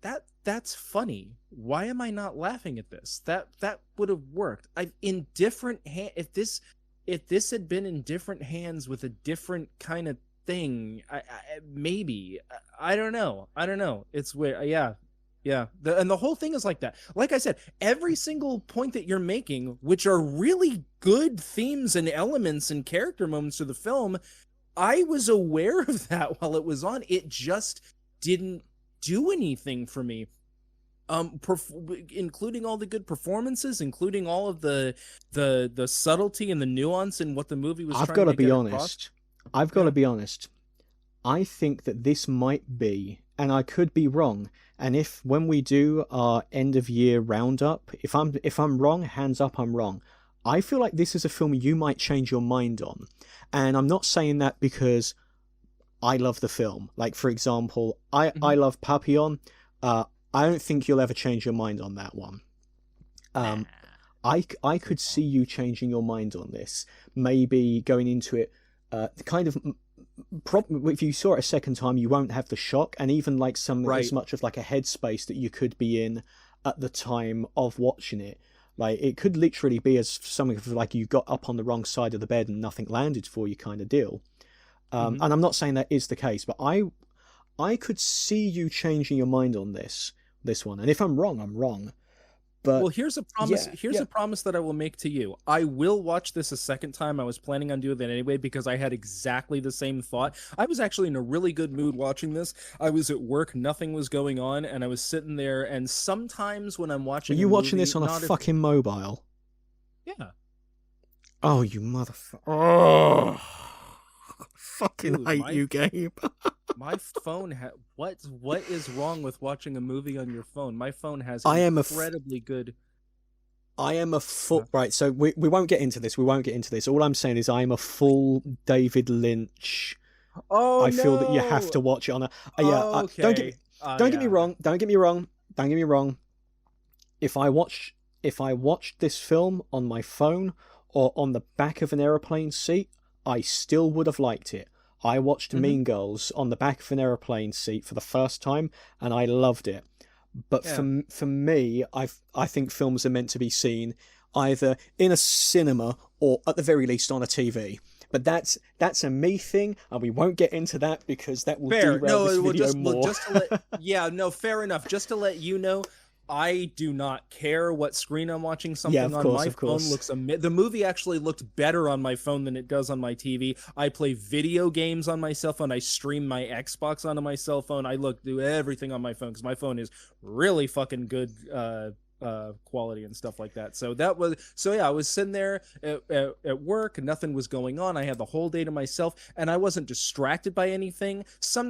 S2: that that's funny. Why am I not laughing at this? That would have worked. I in different if this had been in different hands with a different kind of thing, I maybe I don't know. I don't know. It's weird. Yeah. Yeah. And the whole thing is like that. Like I said, every single point that you're making, which are really good themes and elements and character moments of the film, I was aware of that while it was on. It just didn't do anything for me. Including all the good performances, including all of the subtlety and the nuance in what the movie was
S1: I've
S2: trying
S1: got
S2: to
S1: to be
S2: get
S1: honest.
S2: across.
S1: I've got to be honest. I think that this might be, and I could be wrong. And if when we do our end of year roundup, if I'm wrong, hands up, I'm wrong. I feel like this is a film you might change your mind on, and I'm not saying that because I love the film. Like, for example, I love Papillon. I don't think you'll ever change your mind on that one. I could see you changing your mind on this. Maybe going into it, kind of. If you saw it a second time, you won't have the shock, and even like as much of like a headspace that you could be in at the time of watching it. Like, it could literally be as something like you got up on the wrong side of the bed and nothing landed for you kind of deal. And I'm not saying that is the case, but I could see you changing your mind on this one. And if I'm wrong, I'm wrong. But
S2: well, here's a promise. A promise that I will make to you. I will watch this a second time. I was planning on doing that anyway because I had exactly the same thought. I was actually in a really good mood watching this. I was at work, nothing was going on, and I was sitting there. And sometimes when I'm watching,
S1: were you watching this on a fucking mobile?
S2: Yeah.
S1: Oh, you motherfucker! Oh, fucking
S2: Dude,
S1: hate you, Gabe.
S2: My phone what is wrong with watching a movie on your phone? My phone has incredibly good.
S1: I am a full right. So we won't get into this. We won't get into this. All I'm saying is I am a full David Lynch.
S2: Oh,
S1: I feel that you have to watch it on a.
S2: Okay.
S1: Don't get me wrong. Don't get me wrong. Don't get me wrong. If I watched this film on my phone or on the back of an aeroplane seat, I still would have liked it. I watched Mean Girls on the back of an aeroplane seat for the first time, and I loved it. But for me, I think films are meant to be seen either in a cinema or at the very least on a TV. But that's a me thing, and we won't get into that because that will derail this video more.
S2: Fair enough. Just to let you know, I do not care what screen I'm watching something on. My phone looks the movie actually looked better on my phone than it does on my TV. I play video games on my cell phone. I stream my Xbox onto my cell phone. I do everything on my phone because my phone is really fucking good quality and stuff like that. I was sitting there at work, nothing was going on. I had the whole day to myself, and I wasn't distracted by anything.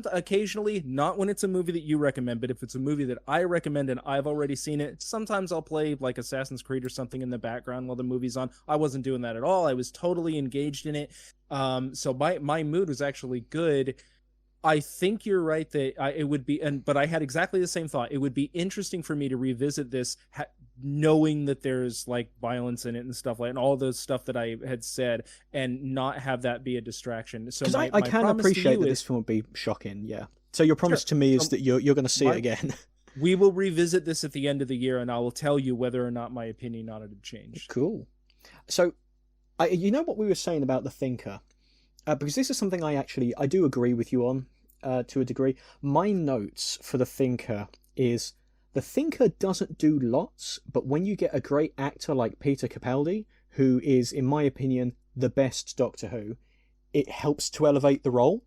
S2: Occasionally, not when it's a movie that you recommend, but if it's a movie that I recommend and I've already seen it, sometimes I'll play like Assassin's Creed or something in the background while the movie's on. I wasn't doing that at all. I was totally engaged in it. So my mood was actually good. I think you're right that it would be, but I had exactly the same thought. It would be interesting for me to revisit this, knowing that there's like violence in it and stuff like, and all the stuff that I had said, and not have that be a distraction. So
S1: I can appreciate that this film would be shocking. Yeah. So your promise to me is that you're going to see it again.
S2: We will revisit this at the end of the year, and I will tell you whether or not my opinion on it had changed.
S1: Cool. So, you know what we were saying about The Thinker? Because this is something I do agree with you on to a degree. My notes for The Thinker is The Thinker doesn't do lots, but when you get a great actor like Peter Capaldi, who is, in my opinion, the best Doctor Who, it helps to elevate the role.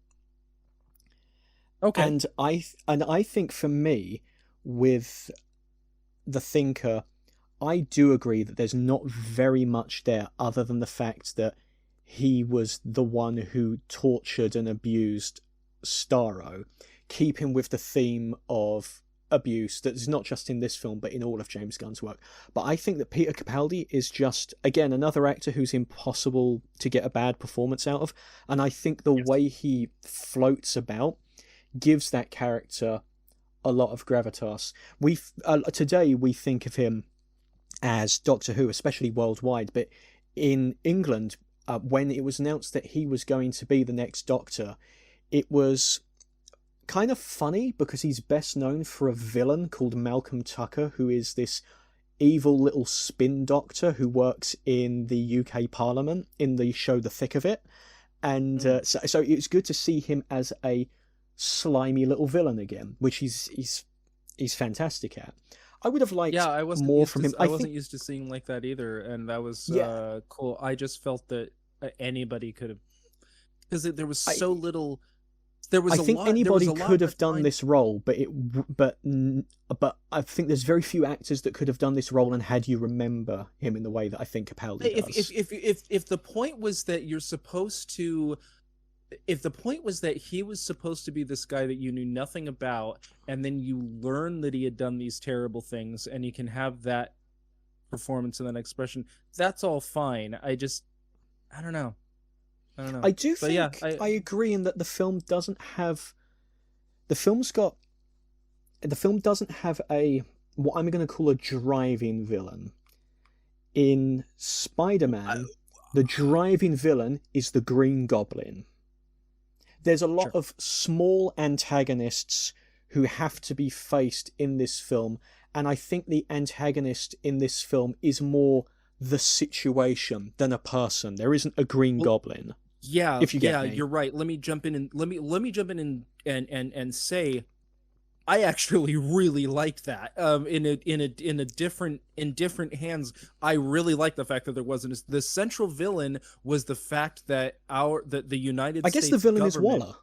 S2: Okay.
S1: And I think for me, with The Thinker, I do agree that there's not very much there other than the fact that he was the one who tortured and abused Starro, keeping with the theme of abuse that is not just in this film but in all of James Gunn's work. But I think that Peter Capaldi is just, again, another actor who's impossible to get a bad performance out of, and I think the way he floats about gives that character a lot of gravitas. Today we think of him as Doctor Who, especially worldwide, but in England, when it was announced that he was going to be the next Doctor, it was kind of funny because he's best known for a villain called Malcolm Tucker, who is this evil little spin doctor who works in the UK Parliament in the show The Thick of It. And so it's good to see him as a slimy little villain again, which he's fantastic at. I would have liked more from him.
S2: I wasn't used to seeing like that either, and that was cool. I just felt that anybody could have, because there was so little. There was. I think
S1: anybody could have done this role, but I think there's very few actors that could have done this role and had you remember him in the way that I think Capaldi does.
S2: If the point was that you're supposed to. If the point was that he was supposed to be this guy that you knew nothing about, and then you learn that he had done these terrible things, and you can have that performance and that expression, that's all fine. I don't know.
S1: I do think I agree in that the film doesn't have a what I'm going to call a driving villain. In Spider-Man, the driving villain is the Green Goblin. There's a lot of small antagonists who have to be faced in this film, and I think the antagonist in this film is more the situation than a person. There isn't a Green Goblin.
S2: Yeah,
S1: if you get me.
S2: You're right. Let me jump in and say, I actually really liked that. In different hands, I really liked the fact that there wasn't the central villain was the fact that the United States.
S1: I guess the villain is Waller.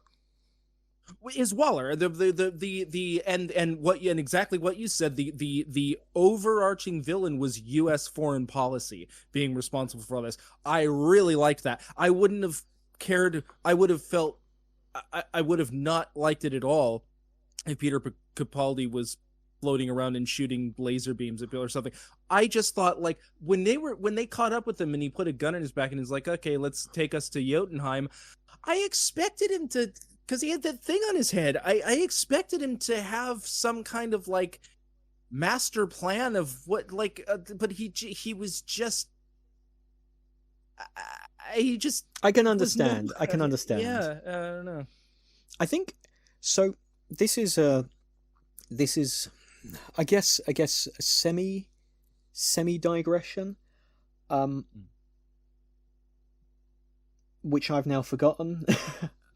S2: Is Waller and exactly what you said, the overarching villain was U.S. foreign policy being responsible for all this. I really liked that. I wouldn't have cared. I would have not liked it at all if Peter Capaldi was floating around and shooting laser beams at people or something. I just thought, like, when they caught up with him and he put a gun in his back and he's like, okay, let's take us to Jotunheim, I expected him to, because he had that thing on his head, I expected him to have some kind of, like, master plan of what, like, but he was just,
S1: I can understand. I can understand.
S2: Yeah, I don't know.
S1: I think, so this is I guess a semi digression, which I've now forgotten.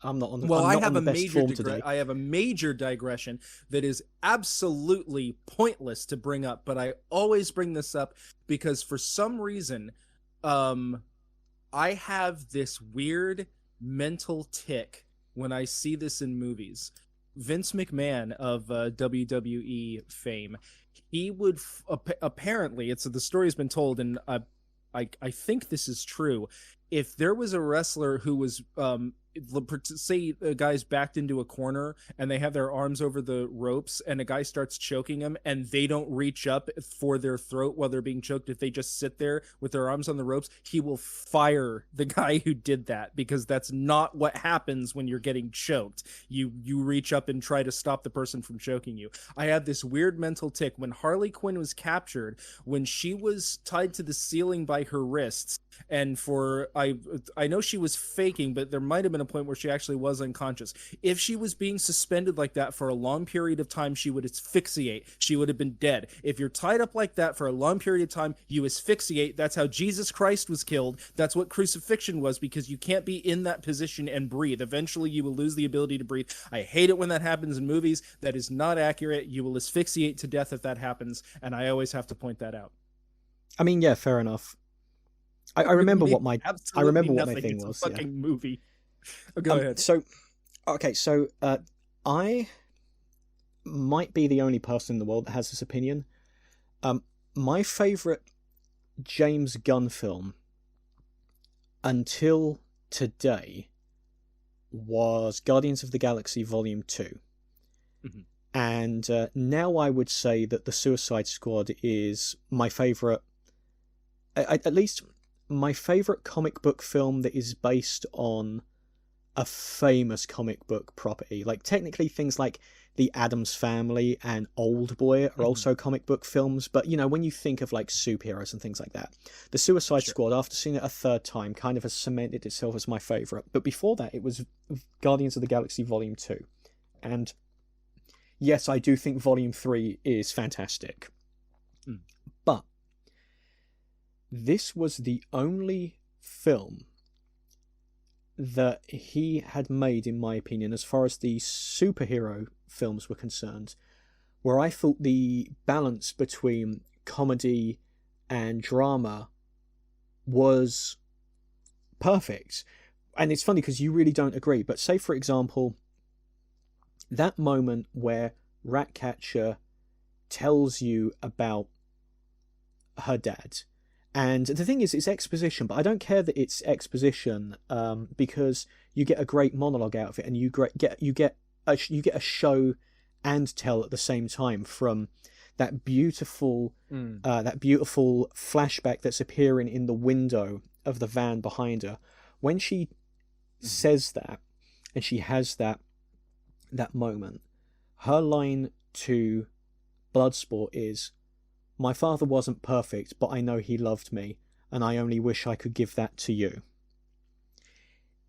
S1: I'm not on the best form today.
S2: I have a major digression that is absolutely pointless to bring up, but I always bring this up because for some reason, I have this weird mental tick when I see this in movies. Vince McMahon of WWE fame, he would apparently, the story has been told, and I think this is true. If there was a wrestler who was say a guy's backed into a corner and they have their arms over the ropes and a guy starts choking him and they don't reach up for their throat while they're being choked, if they just sit there with their arms on the ropes, he will fire the guy who did that, because that's not what happens when you're getting choked. You reach up and try to stop the person from choking you. I have this weird mental tick when Harley Quinn was captured, when she was tied to the ceiling by her wrists, and I know she was faking, but there might have been a point where she actually was unconscious. If she was being suspended like that for a long period of time, she would asphyxiate. She would have been dead. If you're tied up like that for a long period of time, you asphyxiate. That's how Jesus Christ was killed. That's what crucifixion was, because you can't be in that position and breathe. Eventually, you will lose the ability to breathe. I hate it when that happens in movies. That is not accurate. You will asphyxiate to death if that happens, and I always have to point that out.
S1: I mean, yeah, fair enough. I remember what my thing was.
S2: It's a fucking movie. Go ahead.
S1: So I might be the only person in the world that has this opinion. My favorite James Gunn film until today was Guardians of the Galaxy Volume 2. Mm-hmm. And now I would say that The Suicide Squad is my favorite, at least my favorite comic book film that is based on a famous comic book property. Like, technically things like The Addams Family and Old Boy are also comic book films, but you know, when you think of like superheroes and things like that, The Suicide Squad, after seeing it a third time, kind of has cemented itself as my favorite. But before that, it was Guardians of the Galaxy Volume 2. And yes, I do think Volume 3 is fantastic.
S2: Mm.
S1: But this was the only film that he had made, in my opinion, as far as the superhero films were concerned, where I thought the balance between comedy and drama was perfect. And it's funny because you really don't agree, but say, for example, that moment where Ratcatcher tells you about her dad. And the thing is, it's exposition, but I don't care that it's exposition, because you get a great monologue out of it, and you get a show and tell at the same time from that beautiful flashback that's appearing in the window of the van behind her when she says that, and she has that moment. Her line to Bloodsport is, "My father wasn't perfect, but I know he loved me, and I only wish I could give that to you."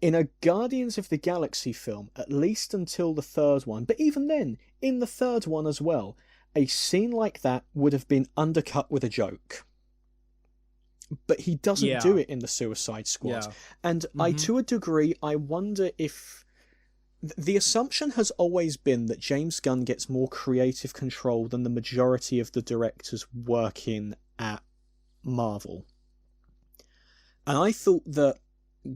S1: In a Guardians of the Galaxy film, at least until the third one, but even then, in the third one as well, a scene like that would have been undercut with a joke. But he doesn't do it in the Suicide Squad.
S2: Yeah.
S1: And I, to a degree, I wonder if... The assumption has always been that James Gunn gets more creative control than the majority of the directors working at Marvel. And I thought that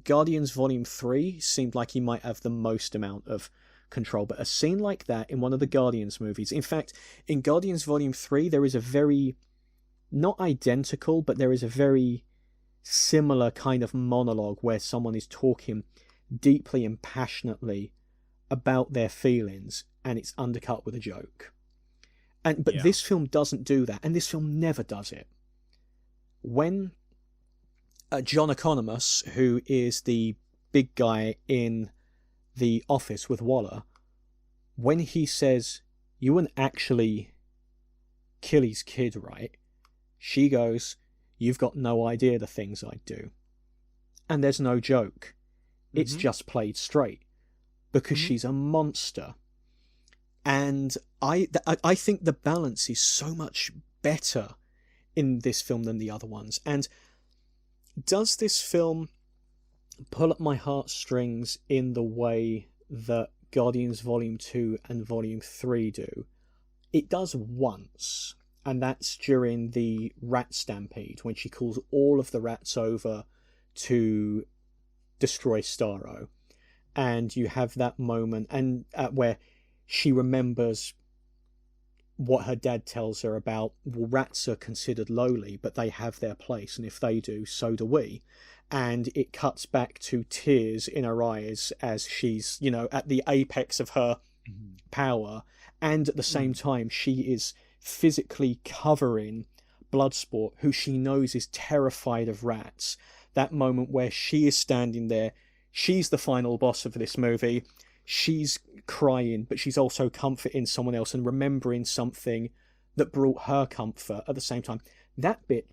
S1: Guardians Volume 3 seemed like he might have the most amount of control, but a scene like that in one of the Guardians movies... In fact, in Guardians Volume 3, there is a very... not identical, but there is a very similar kind of monologue where someone is talking deeply and passionately about their feelings, and it's undercut with a joke. But this film doesn't do that, and this film never does it. When John Economos, who is the big guy in the office with Waller, when he says, "You wouldn't actually kill his kid, right?" She goes, "You've got no idea the things I'd do." And there's no joke. It's just played straight. Because she's a monster. And I think the balance is so much better in this film than the other ones. And does this film pull at my heartstrings in the way that Guardians Volume 2 and Volume 3 do? It does once, and that's during the rat stampede, when she calls all of the rats over to destroy Starro. And you have that moment and where she remembers what her dad tells her about, well, rats are considered lowly, but they have their place, and if they do, so do we. And it cuts back to tears in her eyes as she's, at the apex of her power, and at the same time she is physically covering Bloodsport, who she knows is terrified of rats. That moment where she is standing there, she's the final boss of this movie. She's crying, but she's also comforting someone else and remembering something that brought her comfort at the same time. That bit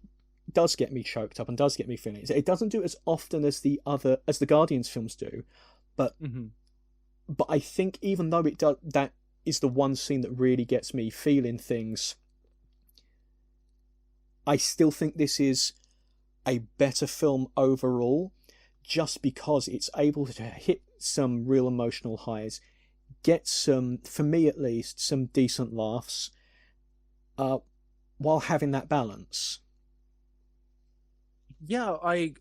S1: does get me choked up and does get me feeling it. It doesn't do it as often as the Guardians films do, but I think even though it does, that is the one scene that really gets me feeling things. I still think this is a better film overall, just because it's able to hit some real emotional highs, get some, for me at least, some decent laughs, while having that balance.
S2: Yeah, I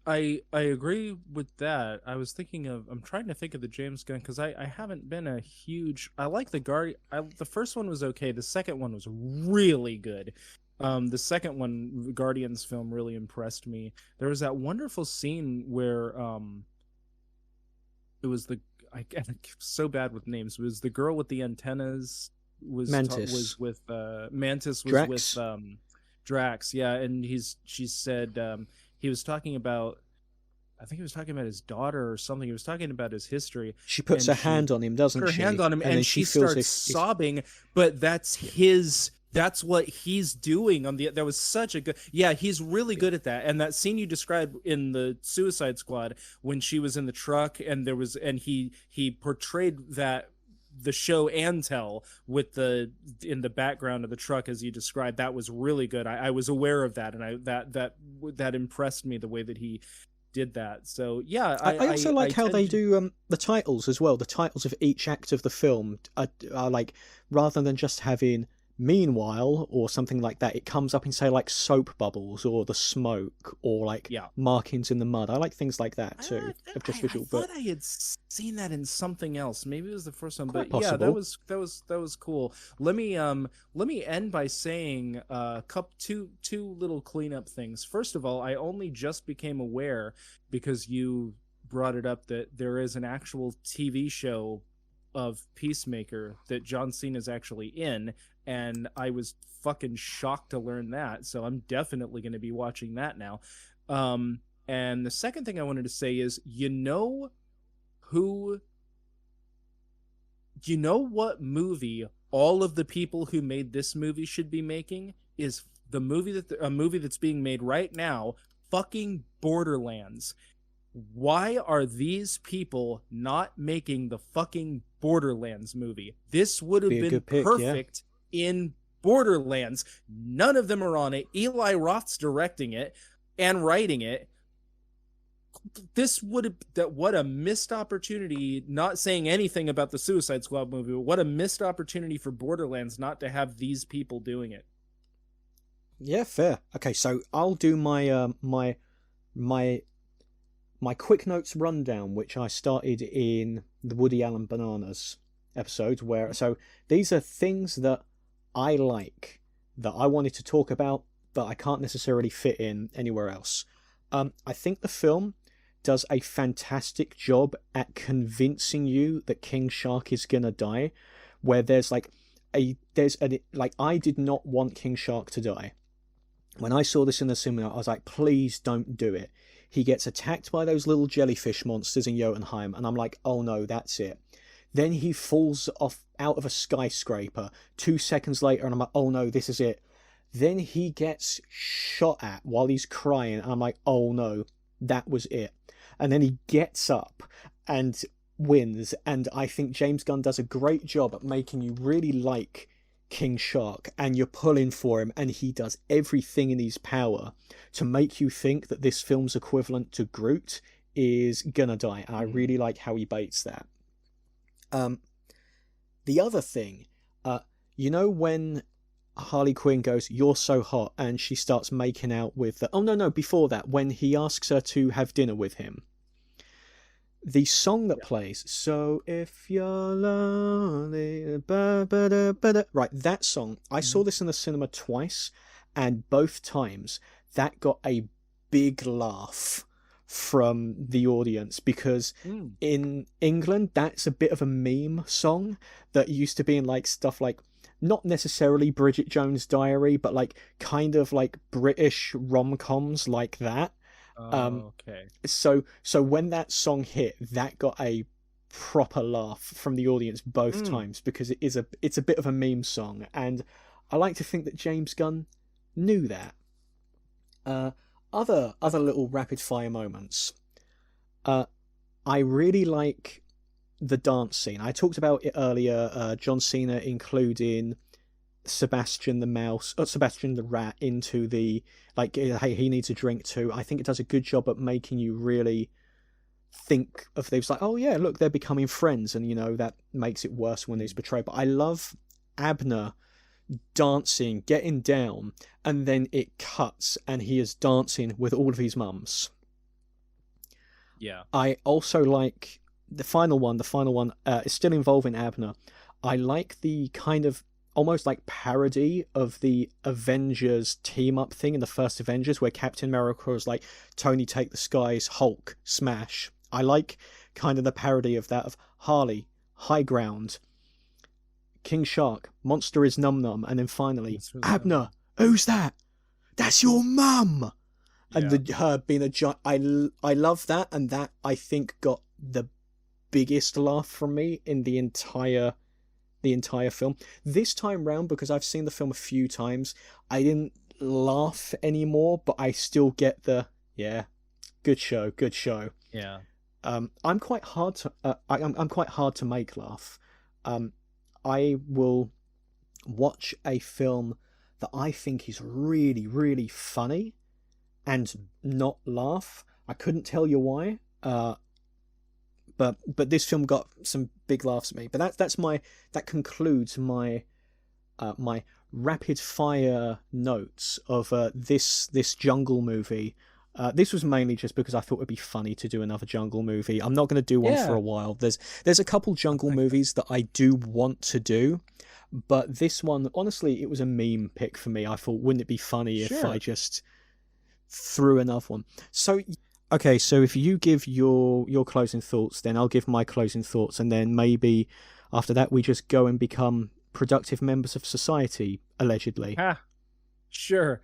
S2: agree with that. I'm trying to think of the James Gunn, because I haven't been a huge... I like the first one was okay. The second one was really good. The second one, the Guardians film, really impressed me. There was that wonderful scene where it was I'm so bad with names. It was the girl with the antennas
S1: Mantis.
S2: Was with Mantis was
S1: Drax?
S2: with Drax, yeah, and she said he was talking about, I think he was talking about his daughter or something. He was talking about his history.
S1: She puts her hand on him, doesn't she?
S2: Her hand on him, and she starts sobbing. But that's what he's doing on that was such a good... Yeah, he's really good at that. And that scene you described in the Suicide Squad when she was in the truck and he portrayed that the show and tell with the in the background of the truck as you described. That was really good. I was aware of that, and that impressed me, the way that he did that. So yeah,
S1: I also like how
S2: tend
S1: they
S2: to,
S1: do the titles as well. The titles of each act of the film are like, rather than just having meanwhile or something like that, it comes up in, say, like soap bubbles or the smoke or like
S2: yeah.
S1: markings in the mud. I like things like that too, of just
S2: I
S1: visual.
S2: thought
S1: But
S2: I had seen that in something else. Maybe it was the first one,
S1: quite
S2: but yeah, that
S1: possible.
S2: was cool. Let me end by saying two little cleanup things. First of all, I only just became aware, because you brought it up, that there is an actual TV show of Peacemaker that John Cena is actually in, and I was fucking shocked to learn that. So I'm definitely going to be watching that now. And the second thing I wanted to say is, who, what movie all of the people who made this movie should be making is a movie that's being made right now, fucking Borderlands. Why are these people not making the fucking Borderlands movie? This would have
S1: Be a
S2: been
S1: good pick, yeah.
S2: perfect in Borderlands. None of them are on it. Eli Roth's directing it and writing it. This would have, what a missed opportunity, not saying anything about the Suicide Squad movie, but what a missed opportunity for Borderlands not to have these people doing it.
S1: Yeah, fair. Okay, so I'll do my quick notes rundown, which I started in the Woody Allen Bananas episode, where so these are things that I like, that I wanted to talk about, but I can't necessarily fit in anywhere else. I think the film does a fantastic job at convincing you that King Shark is gonna die, where there's like I did not want King Shark to die. When I saw this in the cinema, I was like, please don't do it. He gets attacked by those little jellyfish monsters in Jotunheim, and I'm like, oh no, that's it. Then he falls off out of a skyscraper 2 seconds later, and I'm like, oh no, this is it. Then he gets shot at while he's crying, and I'm like, oh no, that was it. And then he gets up and wins, and I think James Gunn does a great job at making you really like King Shark, and you're pulling for him, and he does everything in his power to make you think that this film's equivalent to Groot is gonna die, and I really like how he baits that. The other thing, when Harley Quinn goes, "You're so hot," and she starts making out with the... Oh, no, before that, when he asks her to have dinner with him. The song that plays, "So if you're lonely," right, that song, I saw this in the cinema twice, and both times that got a big laugh from the audience, because in England, that's a bit of a meme song that used to be in like stuff like, not necessarily Bridget Jones' Diary, but like kind of like British rom-coms like that.
S2: Okay.
S1: So when that song hit, that got a proper laugh from the audience both times, because it's a bit of a meme song, and I like to think that James Gunn knew that. Other little rapid fire moments. I really like the dance scene. I talked about it earlier. John Cena including Sebastian the rat into the, like, hey, he needs a drink too. I think it does a good job at making you really think of things like, oh yeah, look, they're becoming friends, and that makes it worse when he's betrayed. But I love Abner dancing, getting down, and then it cuts and he is dancing with all of his mums.
S2: Yeah.
S1: I also like the final one is still involving Abner. I like the kind of almost like parody of the Avengers team up thing in the first Avengers, where Captain America is like, Tony, take the skies, Hulk, smash. I like kind of the parody of that, of Harley, high ground, King Shark, monster is Num Num, and then finally, Abner, who's that? That's your mum! Yeah. And her being a giant, I love that, and that, I think, got the biggest laugh from me in the entire film. This time round, because I've seen the film a few times, I didn't laugh anymore, but I still get the, yeah, good show.
S2: Yeah.
S1: I'm quite hard to make laugh. I will watch a film that I think is really, really funny and not laugh. I couldn't tell you why, but this film got some big laughs at me. But that concludes my my rapid fire notes of this jungle movie. This was mainly just because I thought it'd be funny to do another jungle movie. I'm not going to do one for a while. There's a couple jungle movies that I do want to do, but this one, honestly, it was a meme pick for me. I thought, wouldn't it be funny if I just threw another one? So, okay, so if you give your closing thoughts, then I'll give my closing thoughts, and then maybe after that we just go and become productive members of society, allegedly.
S2: Sure.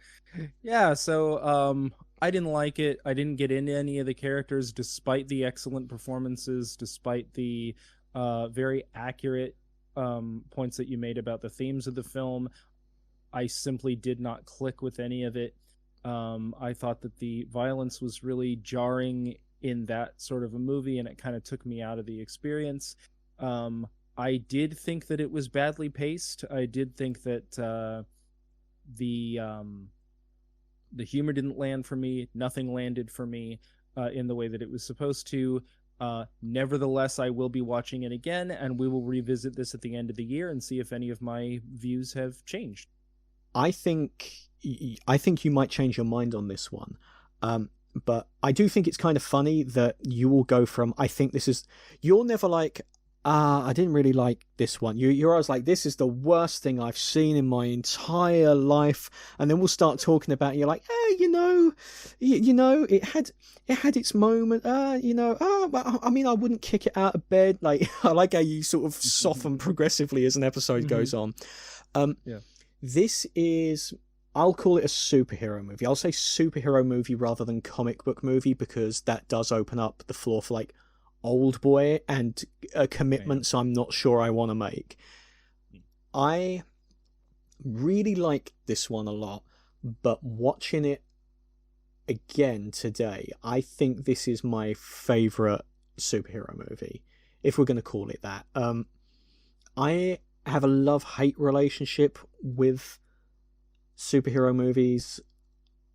S2: Yeah, so I didn't like it. I didn't get into any of the characters despite the excellent performances, despite the very accurate points that you made about the themes of the film. I simply did not click with any of it. I thought that the violence was really jarring in that sort of a movie, and it kind of took me out of the experience. I did think that it was badly paced. I did think that the humor didn't land for me. Nothing landed for me in the way that it was supposed to. Nevertheless, I will be watching it again, and we will revisit this at the end of the year and see if any of my views have changed.
S1: I think you might change your mind on this one. But I do think it's kind of funny that you will go from, I think this is, you're never like, I didn't really like this one. You're always like, this is the worst thing I've seen in my entire life. And then we'll start talking about it, and you're like, you know, it had its moment. I mean, I wouldn't kick it out of bed. Like, I like how you sort of soften progressively as an episode goes on. This is, I'll call it a superhero movie. I'll say superhero movie rather than comic book movie, because that does open up the floor for like Old Boy and commitments I'm not sure I want to make. I really like this one a lot, but watching it again today, I think this is my favorite superhero movie, if we're going to call it that. I have a love-hate relationship with superhero movies.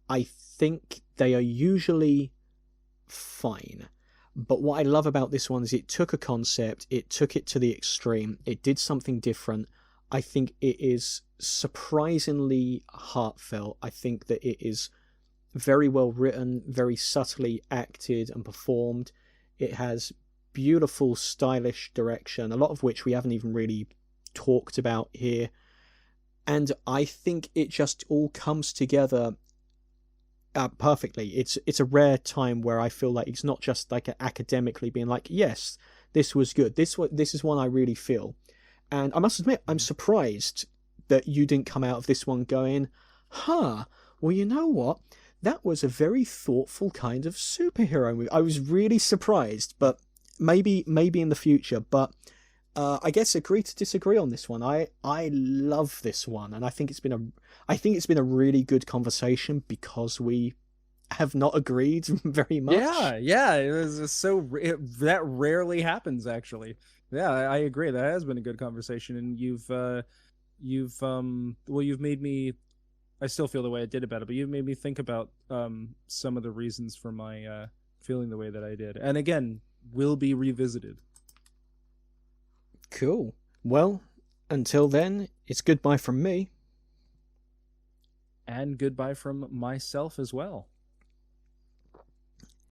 S1: I think they are usually fine. But what I love about this one is it took a concept, it took it to the extreme, it did something different. I think it is surprisingly heartfelt. I think that it is very well written, very subtly acted and performed. It has beautiful, stylish direction, a lot of which we haven't even really talked about here. And I think it just all comes together perfectly. It's a rare time where I feel like it's not just like academically being like, yes, this was good. This is one I really feel. And I must admit, I'm surprised that you didn't come out of this one going, well, you know what? That was a very thoughtful kind of superhero movie. I was really surprised, but maybe in the future. But I guess agree to disagree on this one. I love this one, and I think it's been a really good conversation because we have not agreed very much.
S2: Yeah, it was just that rarely happens, actually. Yeah, I agree. That has been a good conversation, and you've made me. I still feel the way I did about it, but you've made me think about some of the reasons for my feeling the way that I did, and again, will be revisited.
S1: Cool. Well, until then, it's goodbye from me.
S2: And goodbye from myself as well.